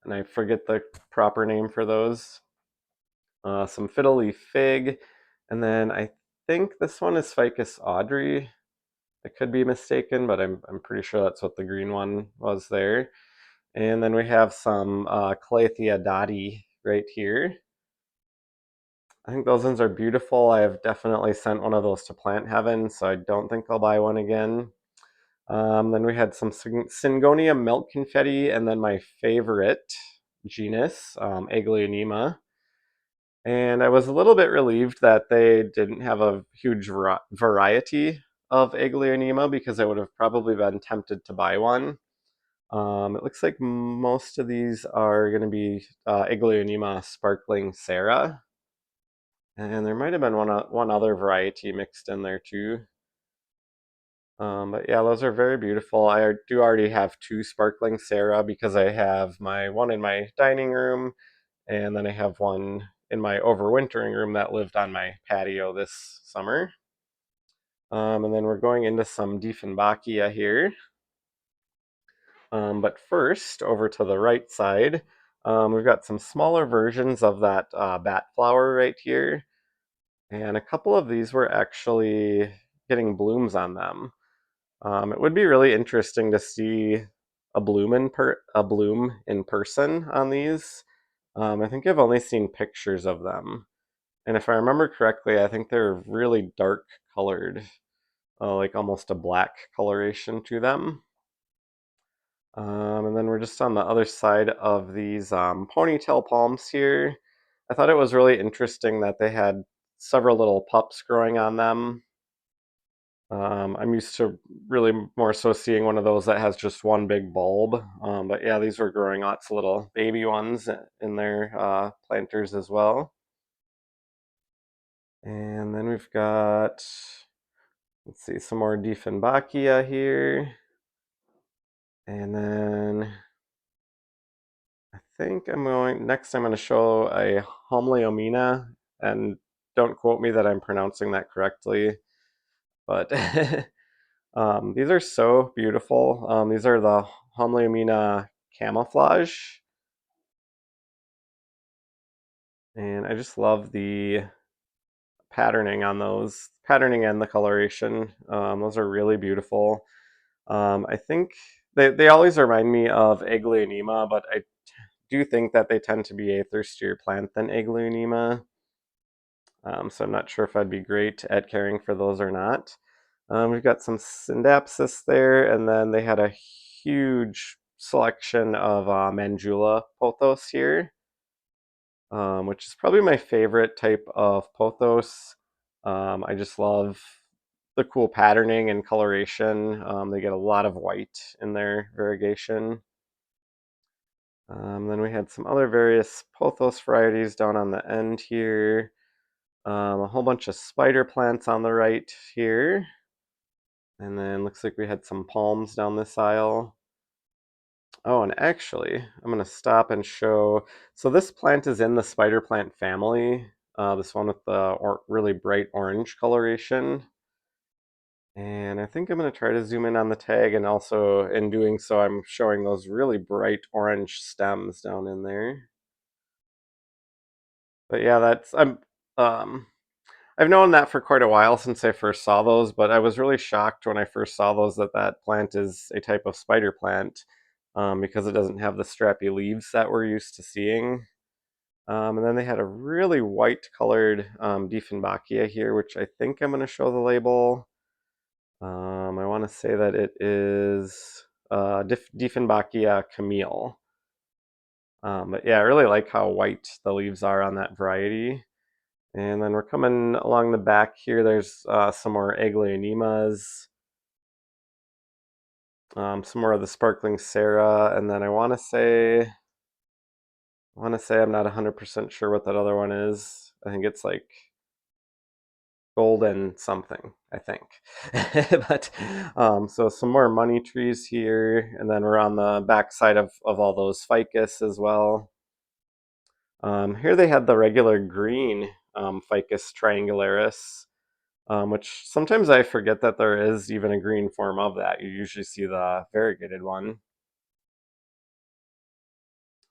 and I forget the proper name for those. Some fiddle leaf fig, and then I think this one is ficus Audrey. I could be mistaken, but I'm pretty sure that's what the green one was there. And then we have some Calathea dotty right here. I think those ones are beautiful. I have definitely sent one of those to Plant Heaven, so I don't think I'll buy one again. Then we had some Syngonium milk confetti, and then my favorite genus, Aglaonema. And I was a little bit relieved that they didn't have a huge variety of Aglaonema because I would have probably been tempted to buy one. It looks like most of these are going to be Aglaonema Sparkling Sarah. And there might have been one other variety mixed in there too. But yeah, those are very beautiful. I do already have two Sparkling Sarah because I have my one in my dining room, and then I have one in my overwintering room that lived on my patio this summer. And then we're going into some Dieffenbachia here. But first, over to the right side, we've got some smaller versions of that bat flower right here. And a couple of these were actually getting blooms on them. It would be really interesting to see a bloom in person on these. I think I've only seen pictures of them, and if I remember correctly, I think they're really dark colored, like almost a black coloration to them. And then we're just on the other side of these ponytail palms here. I thought it was really interesting that they had several little pups growing on them. I'm used to really more so seeing one of those that has just one big bulb. But yeah, these were growing lots of little baby ones in their planters as well. And then we've got, let's see, some more Dieffenbachia here. And then I think next I'm going to show a Homleomena. And don't quote me that I'm pronouncing that correctly, but these are so beautiful. These are the Honleamina camouflage, and I just love the patterning on those, patterning and the coloration. Those are really beautiful. I think they always remind me of Aglaonema, but I do think that they tend to be a thirstier plant than Aglaonema. So I'm not sure if I'd be great at caring for those or not. We've got some Syndapsis there, and then they had a huge selection of Mandula pothos here, which is probably my favorite type of pothos. I just love the cool patterning and coloration. They get a lot of white in their variegation. Then we had some other various pothos varieties down on the end here. A whole bunch of spider plants on the right here. And then looks like we had some palms down this aisle. Oh, and actually, I'm going to stop and show. So this plant is in the spider plant family. This one with the really bright orange coloration. And I think I'm going to try to zoom in on the tag, and also in doing so, I'm showing those really bright orange stems down in there. But yeah, um, I've known that for quite a while since I first saw those, but I was really shocked when I first saw those that that plant is a type of spider plant, because it doesn't have the strappy leaves that we're used to seeing. And then they had a really white colored Dieffenbachia here, which I think I'm going to show the label. I want to say that it is Dieffenbachia Camille. But yeah, I really like how white the leaves are on that variety. And then we're coming along the back here. There's some more Aglaonemas, some more of the sparkling Sarah, and then I want to say I'm not 100% sure what that other one is. I think it's like golden something, I think. But so some more money trees here, and then we're on the back side of all those ficus as well. Here they had the regular green Ficus triangularis, which sometimes I forget that there is even a green form of that. You usually see the variegated one.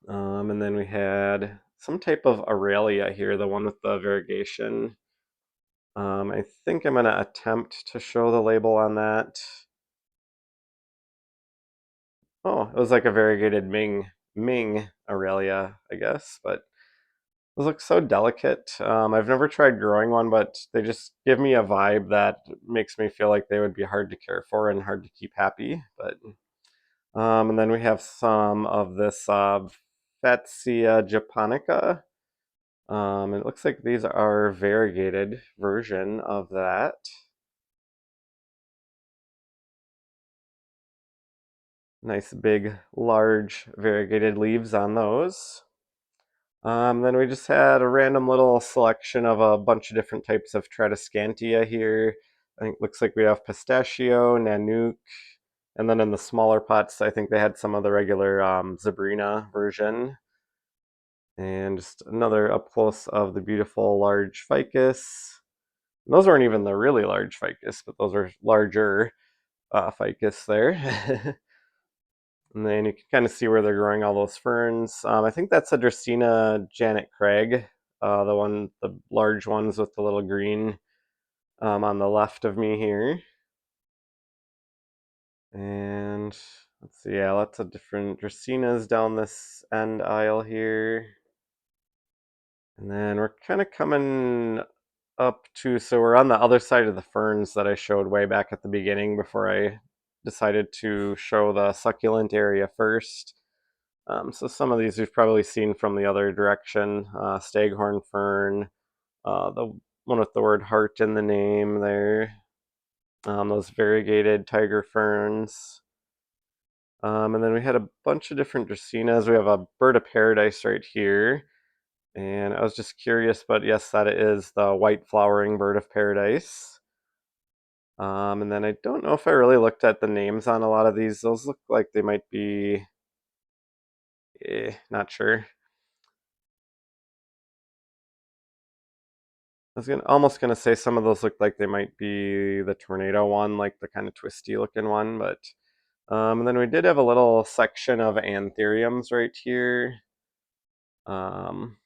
And then we had some type of Aurelia here, the one with the variegation. I think I'm going to attempt to show the label on that. Oh, it was like a variegated Ming Aurelia, I guess, but those look so delicate. I've never tried growing one, but they just give me a vibe that makes me feel like they would be hard to care for and hard to keep happy. But and then we have some of this Fatsia japonica. It looks like these are variegated version of that. Nice big, large variegated leaves on those. Then we just had a random little selection of a bunch of different types of Tradescantia here. I think looks like we have pistachio, nanook, and then in the smaller pots, I think they had some of the regular Zabrina version. And just another up close of the beautiful large ficus. And those weren't even the really large ficus, but those are larger ficus there. And then you can kind of see where they're growing all those ferns. I think that's a Dracaena Janet Craig, the large ones with the little green on the left of me here. And let's see, yeah, lots of different Dracaenas down this end aisle here. And then we're kind of coming up to, so we're on the other side of the ferns that I showed way back at the beginning before I decided to show the succulent area first. So some of these we've probably seen from the other direction. Staghorn fern, the one with the word heart in the name there. Those variegated tiger ferns. And then we had a bunch of different Dracaenas. We have a bird of paradise right here. And I was just curious, but yes, that is the white flowering bird of paradise. And then I don't know if I really looked at the names on a lot of these. Those look like they might be, not sure. almost gonna say some of those look like they might be the tornado one, like the kind of twisty looking one, but and then we did have a little section of anthuriums right here. Um,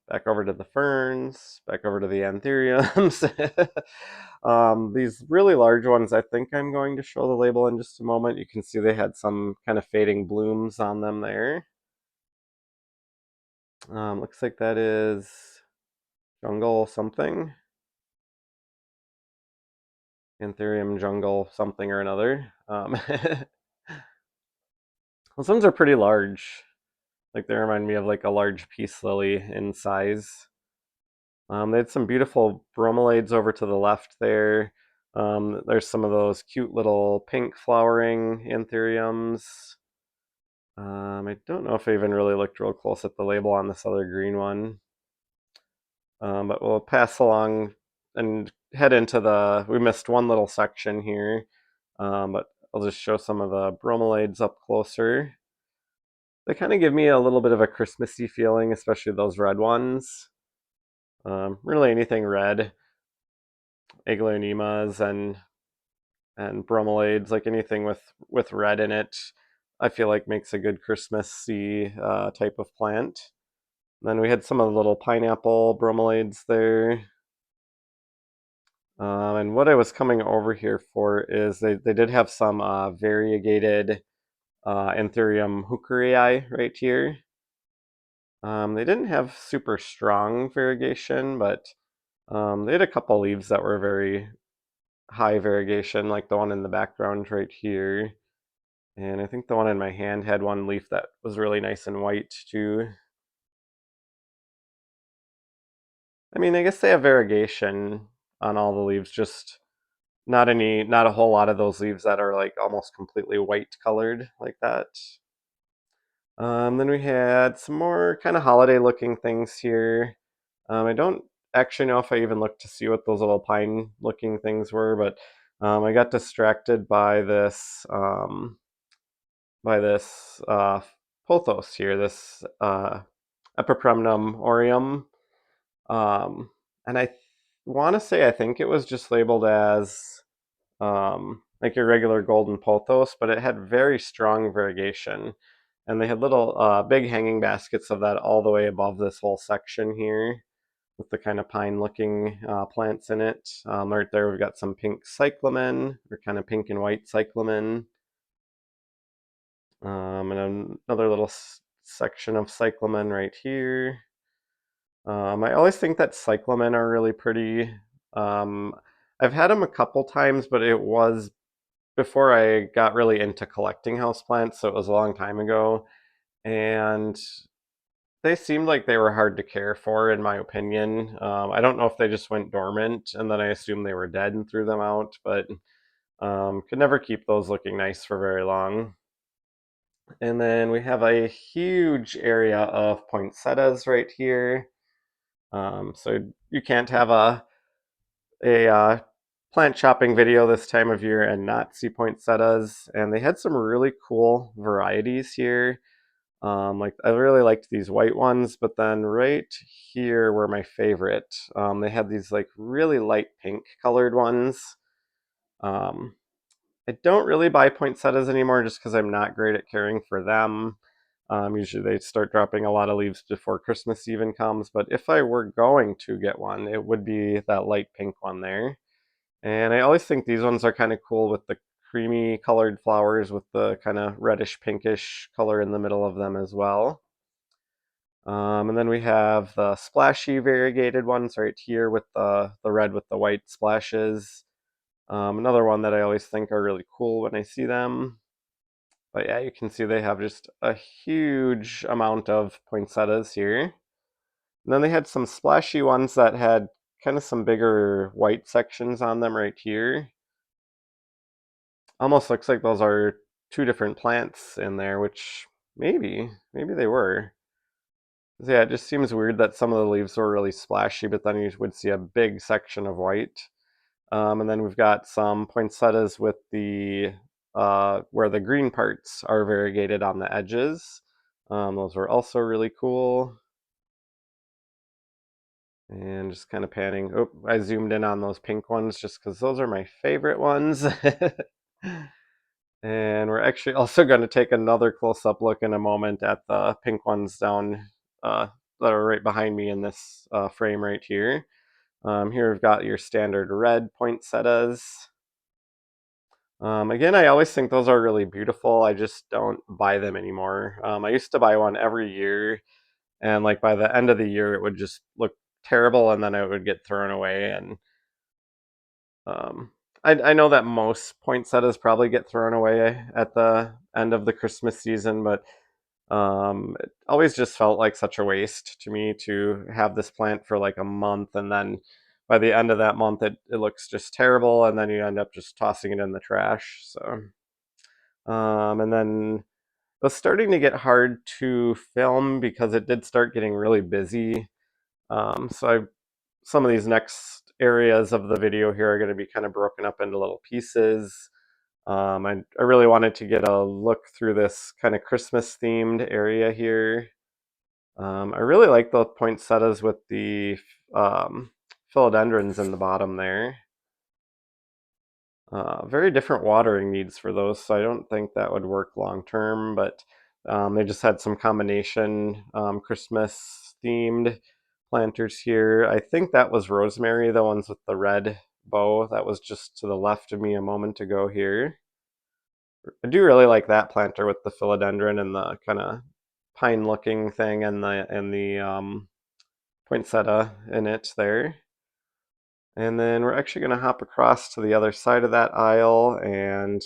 Back over to the ferns, back over to the anthuriums. These really large ones, I think I'm going to show the label in just a moment. You can see they had some kind of fading blooms on them there. Looks like that is jungle something. Anthurium jungle something or another. Those ones are pretty large. Like they remind me of like a large peace lily in size. They had some beautiful bromeliads over to the left there. There's some of those cute little pink flowering anthuriums. I don't know if I even really looked real close at the label on this other green one. But we'll pass along and head into we missed one little section here. But I'll just show some of the bromeliads up closer. They kind of give me a little bit of a Christmassy feeling, especially those red ones. Really anything red, aglaonemas and bromeliads, like anything with red in it, I feel like makes a good Christmassy type of plant. And then we had some of the little pineapple bromeliads there. And what I was coming over here for is they did have some variegated Anthurium hookerii right here. They didn't have super strong variegation, but they had a couple leaves that were very high variegation, like the one in the background right here. And I think the one in my hand had one leaf that was really nice and white too. I mean, I guess they have variegation on all the leaves, just not a whole lot of those leaves that are like almost completely white colored like that. Then we had some more kind of holiday looking things here. I don't actually know if I even looked to see what those little pine looking things were, but I got distracted by this pothos here, this Epipremnum aureum. And I want to say I think it was just labeled as like your regular golden pothos, but it had very strong variegation. And they had little big hanging baskets of that all the way above this whole section here with the kind of pine looking plants in it. Right there we've got some pink cyclamen, or kind of pink and white cyclamen. And another little section of cyclamen right here. I always think that cyclamen are really pretty. Um, I've had them a couple times, but it was before I got really into collecting houseplants, so it was a long time ago. And they seemed like they were hard to care for, in my opinion. I don't know if they just went dormant and then I assumed they were dead and threw them out, but could never keep those looking nice for very long. And then we have a huge area of poinsettias right here. So you can't have a plant shopping video this time of year and not see poinsettias. And they had some really cool varieties here. Like I really liked these white ones, but then right here were my favorite. They had these like really light pink colored ones. Um, I don't really buy poinsettias anymore just because I'm not great at caring for them. Usually they start dropping a lot of leaves before Christmas even comes, but if I were going to get one, it would be that light pink one there. And I always think these ones are kind of cool with the creamy colored flowers with the kind of reddish pinkish color in the middle of them as well. And then we have the splashy variegated ones right here with the red with the white splashes. Another one that I always think are really cool when I see them. But yeah, you can see they have just a huge amount of poinsettias here. And then they had some splashy ones that had kind of some bigger white sections on them right here. Almost looks like those are two different plants in there, which maybe they were. Yeah, it just seems weird that some of the leaves were really splashy, but then you would see a big section of white. And then we've got some poinsettias with the where the green parts are variegated on the edges. Those were also really cool. And just kind of panning. Oh, I zoomed in on those pink ones just because those are my favorite ones. And we're actually also going to take another close-up look in a moment at the pink ones down that are right behind me in this frame right here. Here we've got your standard red poinsettias. Again, I always think those are really beautiful. I just don't buy them anymore. I used to buy one every year, and like by the end of the year, it would just look terrible, and then it would get thrown away. And um, I know that most poinsettias probably get thrown away at the end of the Christmas season, but it always just felt like such a waste to me to have this plant for like a month, and then by the end of that month, it looks just terrible, and then you end up just tossing it in the trash. So, and then it was starting to get hard to film because it did start getting really busy. So some of these next areas of the video here are going to be kind of broken up into little pieces. I really wanted to get a look through this kind of Christmas themed area here. I really like the poinsettias with the um, philodendrons in the bottom there. Very different watering needs for those, so I don't think that would work long term, but they just had some combination Christmas themed planters here. I think that was rosemary, the ones with the red bow. That was just to the left of me a moment ago here. I do really like that planter with the philodendron and the kind of pine looking thing and the poinsettia in it there. And then we're actually going to hop across to the other side of that aisle and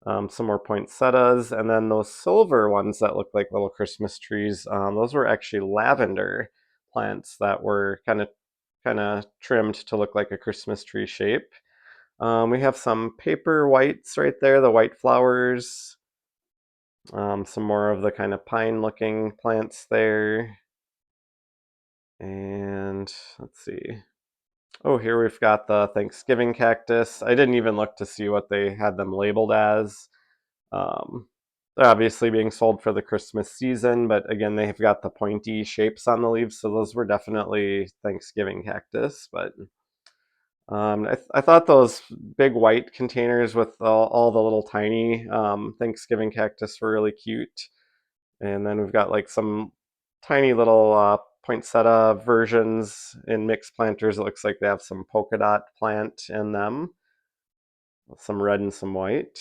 some more poinsettias. And then those silver ones that look like little Christmas trees, those were actually lavender plants that were kind of trimmed to look like a Christmas tree shape. We have some paper whites right there, the white flowers. Some more of the kind of pine looking plants there. And let's see. Oh, here we've got the Thanksgiving cactus. I didn't even look to see what they had them labeled as. Um, they're obviously being sold for the Christmas season, but again, they've got the pointy shapes on the leaves, so those were definitely Thanksgiving cactus. But I thought those big white containers with all the little tiny Thanksgiving cactus were really cute. And then we've got like some tiny little poinsettia versions in mixed planters. It looks like they have some polka dot plant in them, some red and some white.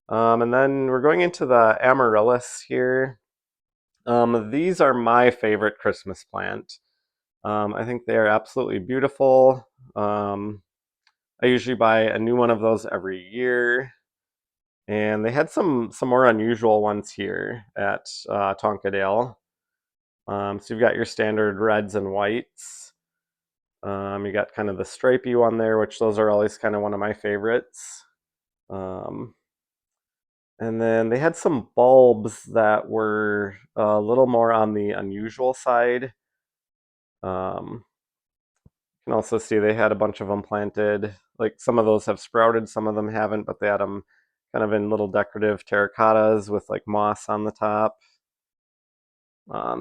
And then we're going into the amaryllis here. These are my favorite Christmas plant. I think they are absolutely beautiful. I usually buy a new one of those every year. And they had some more unusual ones here at Tonkadale. So you've got your standard reds and whites. You got kind of the stripy one there, which those are always kind of one of my favorites. Um, and then they had some bulbs that were a little more on the unusual side. You can also see they had a bunch of them planted. Like some of those have sprouted, some of them haven't, but they had them kind of in little decorative terracottas with like moss on the top.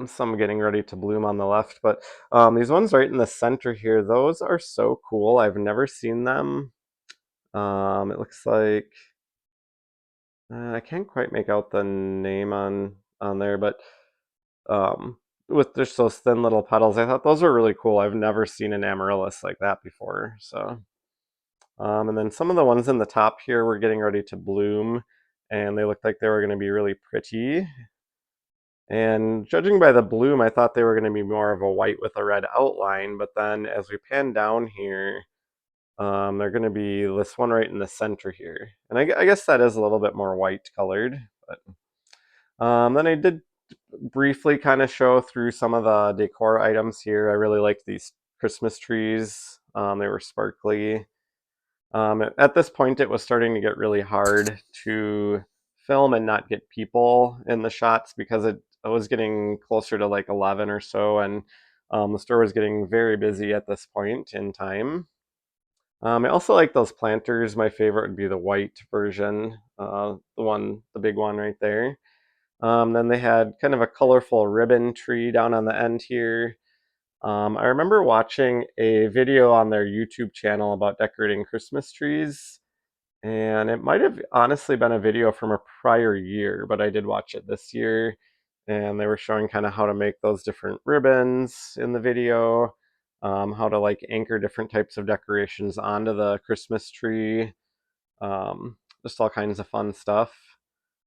Some getting ready to bloom on the left, but these ones right in the center here, those are so cool. I've never seen them. It looks like I can't quite make out the name on there, but with just those thin little petals, I thought those were really cool. I've never seen an amaryllis like that before. So, and then some of the ones in the top here were getting ready to bloom, and they looked like they were going to be really pretty. And judging by the bloom, I thought they were going to be more of a white with a red outline, but then as we pan down here, they're going to be this one right in the center here. And I guess that is a little bit more white colored. But then I did briefly kind of show through some of the decor items here. I really liked these Christmas trees. They were sparkly. At this point, it was starting to get really hard to film and not get people in the shots because I was getting closer to like 11 or so, and the store was getting very busy at this point in time. I also like those planters. My favorite would be the white version, the big one right there. Then they had kind of a colorful ribbon tree down on the end here. I remember watching a video on their YouTube channel about decorating Christmas trees, and it might have honestly been a video from a prior year, but I did watch it this year, and they were showing kind of how to make those different ribbons in the video, how to like anchor different types of decorations onto the Christmas tree, just all kinds of fun stuff.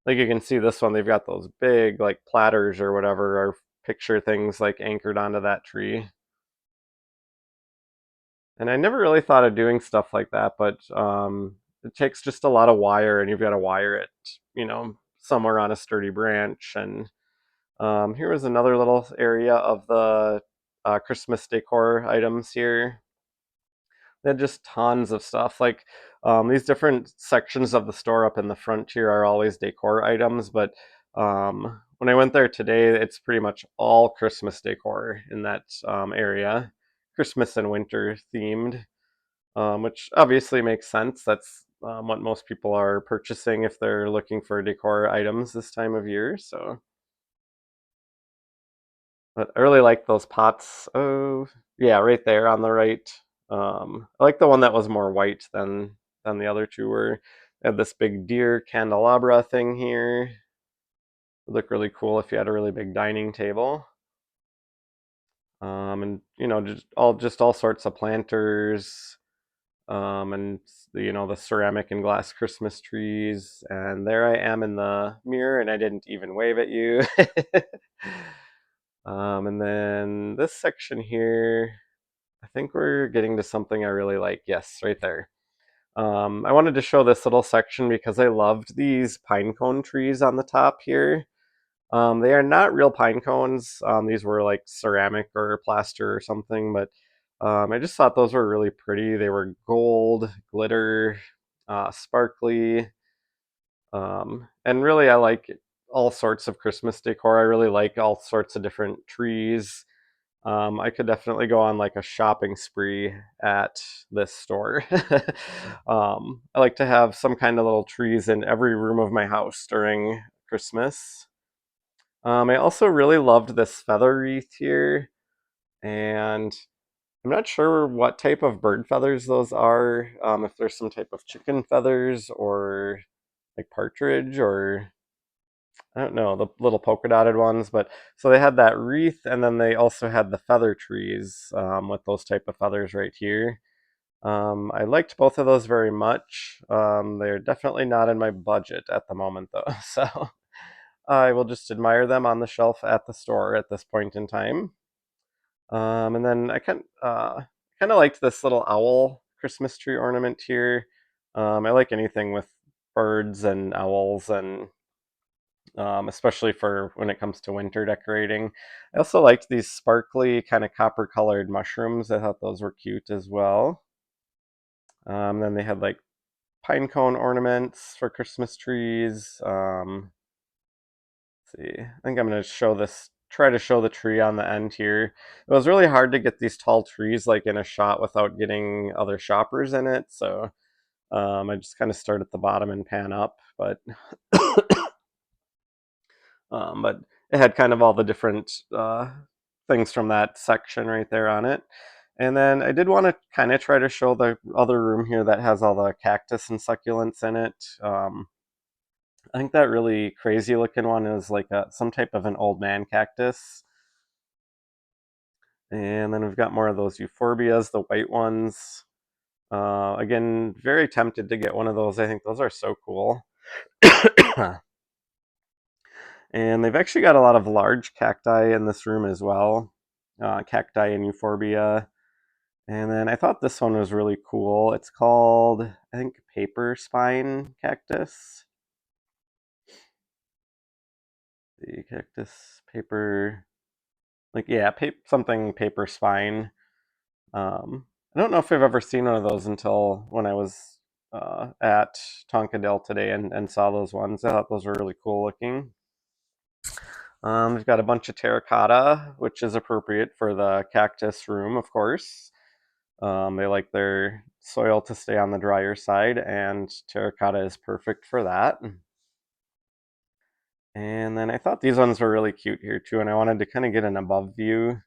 Like you can see this one, they've got those big like platters or whatever, or picture things like anchored onto that tree. And I never really thought of doing stuff like that, but it takes just a lot of wire, and you've got to wire it, somewhere on a sturdy branch. And here was another little area of the Christmas decor items here. They had just tons of stuff. Like these different sections of the store up in the front here are always decor items, but when I went there today, it's pretty much all Christmas decor in that area, Christmas and winter themed, which obviously makes sense. That's what most people are purchasing if they're looking for decor items this time of year. So, but I really like those pots. Oh, yeah, right there on the right. I like the one that was more white than the other two were. They had this big deer candelabra thing here. It would look really cool if you had a really big dining table. And just all sorts of planters, and the ceramic and glass Christmas trees. And there I am in the mirror, and I didn't even wave at you. And then this section here, I think we're getting to something I really like. Yes, right there. I wanted to show this little section because I loved these pine cone trees on the top here. They are not real pine cones. These were like ceramic or plaster or something, but I just thought those were really pretty. They were gold, glitter, sparkly, and really I like all sorts of Christmas decor. I really like all sorts of different trees. I could definitely go on like a shopping spree at this store. I like to have some kind of little trees in every room of my house during Christmas. I also really loved this feather wreath here, and I'm not sure what type of bird feathers those are, if there's some type of chicken feathers or like partridge, or I don't know, the little polka dotted ones. But so they had that wreath, and then they also had the feather trees with those type of feathers right here. I liked both of those very much. They're definitely not in my budget at the moment, though, so I will just admire them on the shelf at the store at this point in time. And then I kind of liked this little owl Christmas tree ornament here. I like anything with birds and owls, and especially for when it comes to winter decorating. I also liked these sparkly kind of copper colored mushrooms. I thought those were cute as well. Then they had like pine cone ornaments for Christmas trees. Let's see, I think I'm going to try to show the tree on the end here. It was really hard to get these tall trees like in a shot without getting other shoppers in it. So I just kind of start at the bottom and pan up, but it had kind of all the different things from that section right there on it. And then I did want to kind of try to show the other room here that has all the cactus and succulents in it. I think that really crazy looking one is like some type of an old man cactus. And then we've got more of those euphorbias, the white ones. Again, very tempted to get one of those. I think those are so cool. And they've actually got a lot of large cacti in this room as well. Cacti and euphorbia. And then I thought this one was really cool. It's called, I think, paper spine cactus. The cactus paper, like, yeah, something paper spine. I don't know if I've ever seen one of those until when I was at Tonkadale today and saw those ones. I thought those were really cool looking. We've got a bunch of terracotta, which is appropriate for the cactus room, of course. They like their soil to stay on the drier side, and terracotta is perfect for that. And then I thought these ones were really cute here too, and I wanted to kind of get an above view.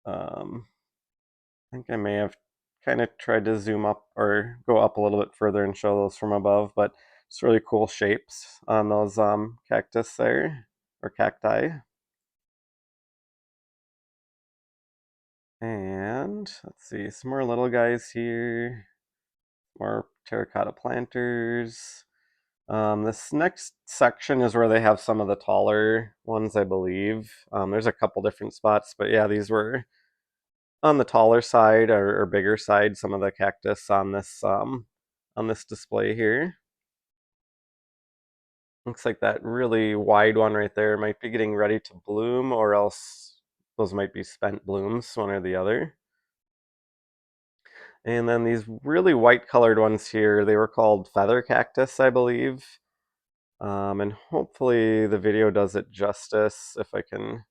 Um, I think I may have kind of tried to zoom up or go up a little bit further and show those from above, but it's really cool shapes on those cactus there, or cacti. And let's see, some more little guys here, more terracotta planters. This next section is where they have some of the taller ones, I believe. There's a couple different spots, but yeah, these were on the taller side or bigger side. Some of the cactus on this display here. Looks like that really wide one right there might be getting ready to bloom, or else those might be spent blooms, one or the other. And then these really white colored ones here, they were called feather cactus, I believe. And hopefully the video does it justice if I can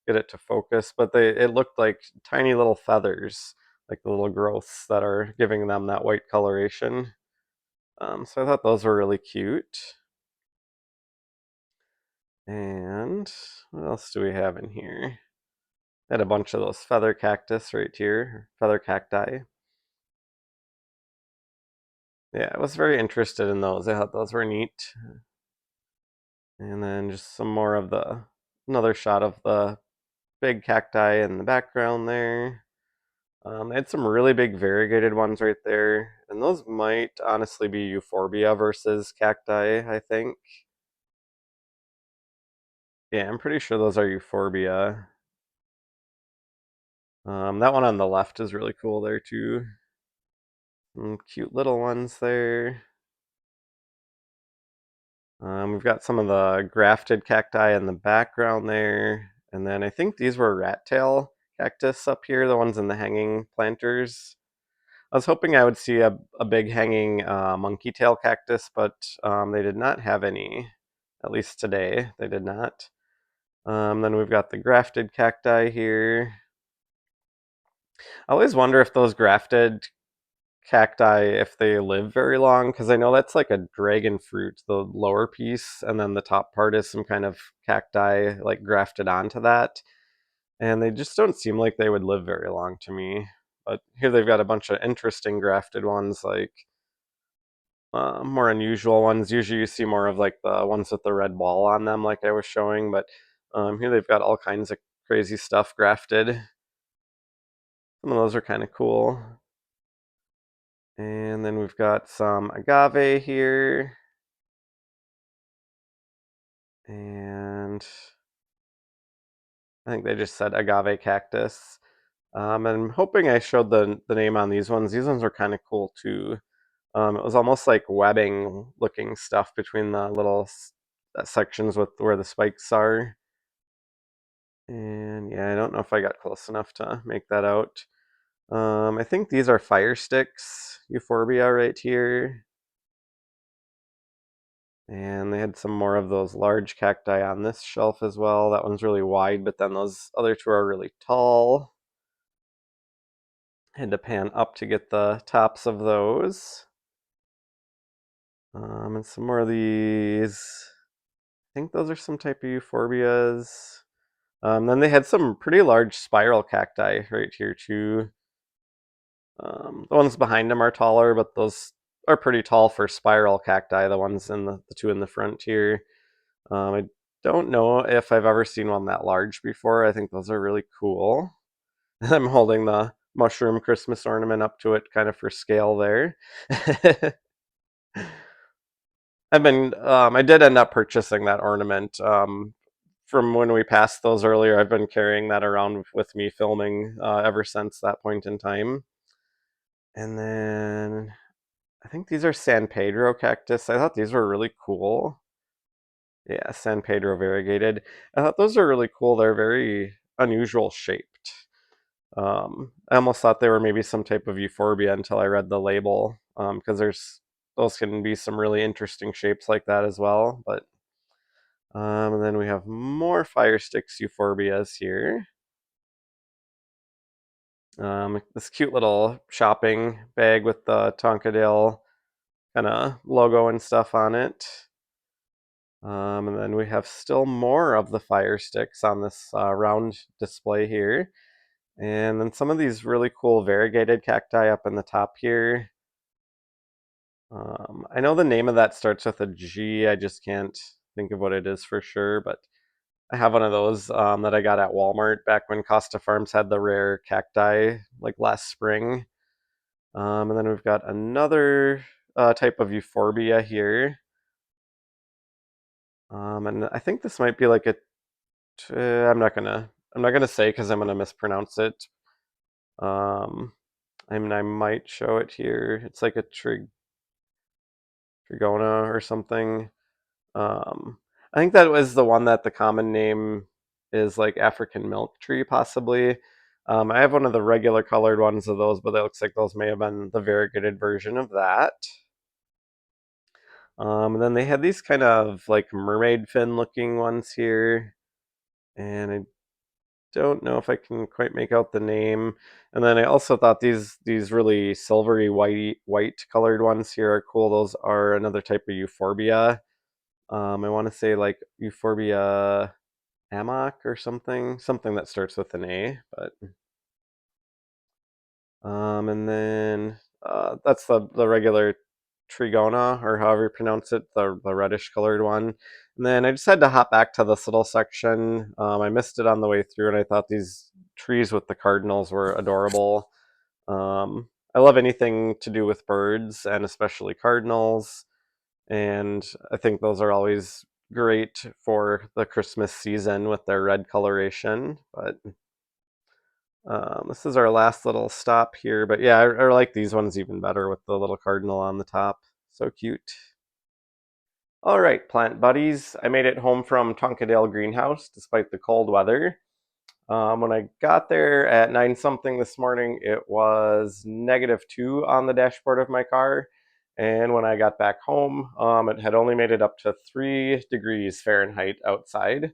get it to focus. But it looked like tiny little feathers, like the little growths that are giving them that white coloration. So I thought those were really cute. And what else do we have in here? I had a bunch of those feather cactus right here, feather cacti. Yeah, I was very interested in those. I thought those were neat. And then just some more of another shot of the big cacti in the background there. They had some really big variegated ones right there, and those might honestly be euphorbia versus cacti, I think. Yeah, I'm pretty sure those are euphorbia. That one on the left is really cool there too. Some cute little ones there. We've got some of the grafted cacti in the background there, and then I think these were rat tail cactus up here, the ones in the hanging planters. I was hoping I would see a big hanging monkey tail cactus, but they did not have any, at least today. They did not. Then we've got the grafted cacti here. I always wonder if those grafted cacti, if they live very long, because I know that's like a dragon fruit, the lower piece, and then the top part is some kind of cacti like grafted onto that. And they just don't seem like they would live very long to me. But here they've got a bunch of interesting grafted ones, like more unusual ones. Usually you see more of like the ones with the red ball on them, like I was showing, but here they've got all kinds of crazy stuff grafted. Some of those are kind of cool. And then we've got some agave here. And I think they just said agave cactus. And I'm hoping I showed the name on these ones. These ones are kind of cool too. It was almost like webbing looking stuff between the little sections with where the spikes are. And yeah, I don't know if I got close enough to make that out. I think these are fire sticks, euphorbia right here. And they had some more of those large cacti on this shelf as well. That one's really wide, but then those other two are really tall. Had to pan up to get the tops of those. And some more of these. I think those are some type of euphorbias. Then they had some pretty large spiral cacti right here too. The ones behind them are taller, but those are pretty tall for spiral cacti, the ones in the two in the front here. I don't know if I've ever seen one that large before. I think those are really cool. I'm holding the mushroom Christmas ornament up to it kind of for scale there. I did end up purchasing that ornament. From when we passed those earlier, I've been carrying that around with me filming ever since that point in time. And then I think these are San Pedro cactus. I thought these were really cool. Yeah, San Pedro variegated. I thought those are really cool. They're very unusual shaped. I almost thought they were maybe some type of euphorbia until I read the label, because those can be some really interesting shapes like that as well. But and then we have more fire sticks euphorbias here. This cute little shopping bag with the Tonkadale kind of logo and stuff on it. And then we have still more of the fire sticks on this round display here. And then some of these really cool variegated cacti up in the top here. I know the name of that starts with a G. I just can't think of what it is for sure, but I have one of those that I got at Walmart back when Costa Farms had the rare cacti, like last spring. And then we've got another type of euphorbia here. And I think this might be like a. I'm not gonna say because I'm gonna mispronounce it. Um, I mean, I might show it here. It's like a trigona or something. I think that was the one that the common name is like African milk tree, possibly. I have one of the regular colored ones of those, but it looks like those may have been the variegated version of that. And then they had these kind of like mermaid fin looking ones here, and I don't know if I can quite make out the name. And then I also thought these really silvery white colored ones here are cool. Those are another type of euphorbia. I want to say like euphorbia amok or something that starts with an A. But and then that's the regular trigona, or however you pronounce it, the reddish colored one. And then I just had to hop back to this little section. I missed it on the way through, and I thought these trees with the cardinals were adorable. I love anything to do with birds, and especially cardinals. And I think those are always great for the Christmas season with their red coloration. But this is our last little stop here. But yeah, I like these ones even better with the little cardinal on the top. So cute. All right, plant buddies. I made it home from Tonkadale Greenhouse despite the cold weather. When I got there at 9 something this morning, it was -2 on the dashboard of my car. And when I got back home, it had only made it up to 3 degrees Fahrenheit outside.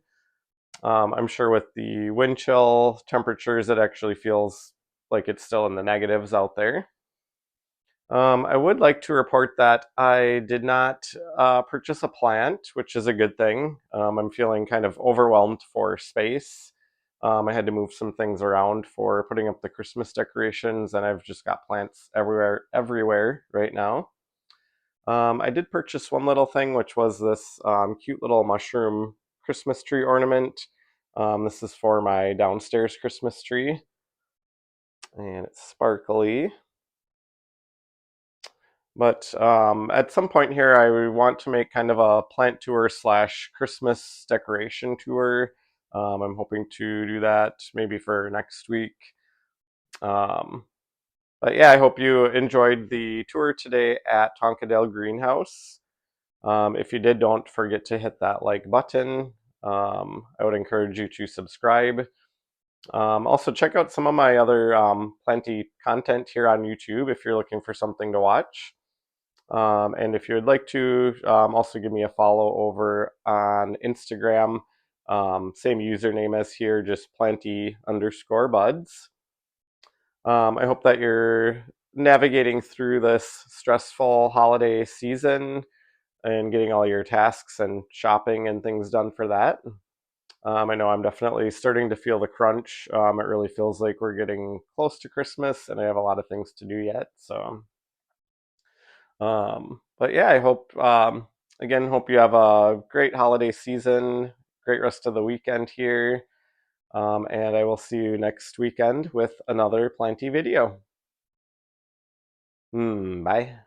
I'm sure with the wind chill temperatures, it actually feels like it's still in the negatives out there. I would like to report that I did not purchase a plant, which is a good thing. I'm feeling kind of overwhelmed for space. I had to move some things around for putting up the Christmas decorations, and I've just got plants everywhere right now. I did purchase one little thing, which was this cute little mushroom Christmas tree ornament. This is for my downstairs Christmas tree, and it's sparkly. But at some point here, I want to make kind of a plant tour slash Christmas decoration tour. I'm hoping to do that maybe for next week. Um, but yeah, I hope you enjoyed the tour today at Tonkadale Greenhouse. If you did, don't forget to hit that like button. I would encourage you to subscribe. Also, check out some of my other plenty content here on YouTube if you're looking for something to watch. And if you would like to, also give me a follow over on Instagram. Same username as here, just planty_buds. I hope that you're navigating through this stressful holiday season and getting all your tasks and shopping and things done for that. I know I'm definitely starting to feel the crunch. It really feels like we're getting close to Christmas, and I have a lot of things to do yet. So. But yeah, I hope, again, hope you have a great holiday season, great rest of the weekend here. And I will see you next weekend with another Planty video. Bye.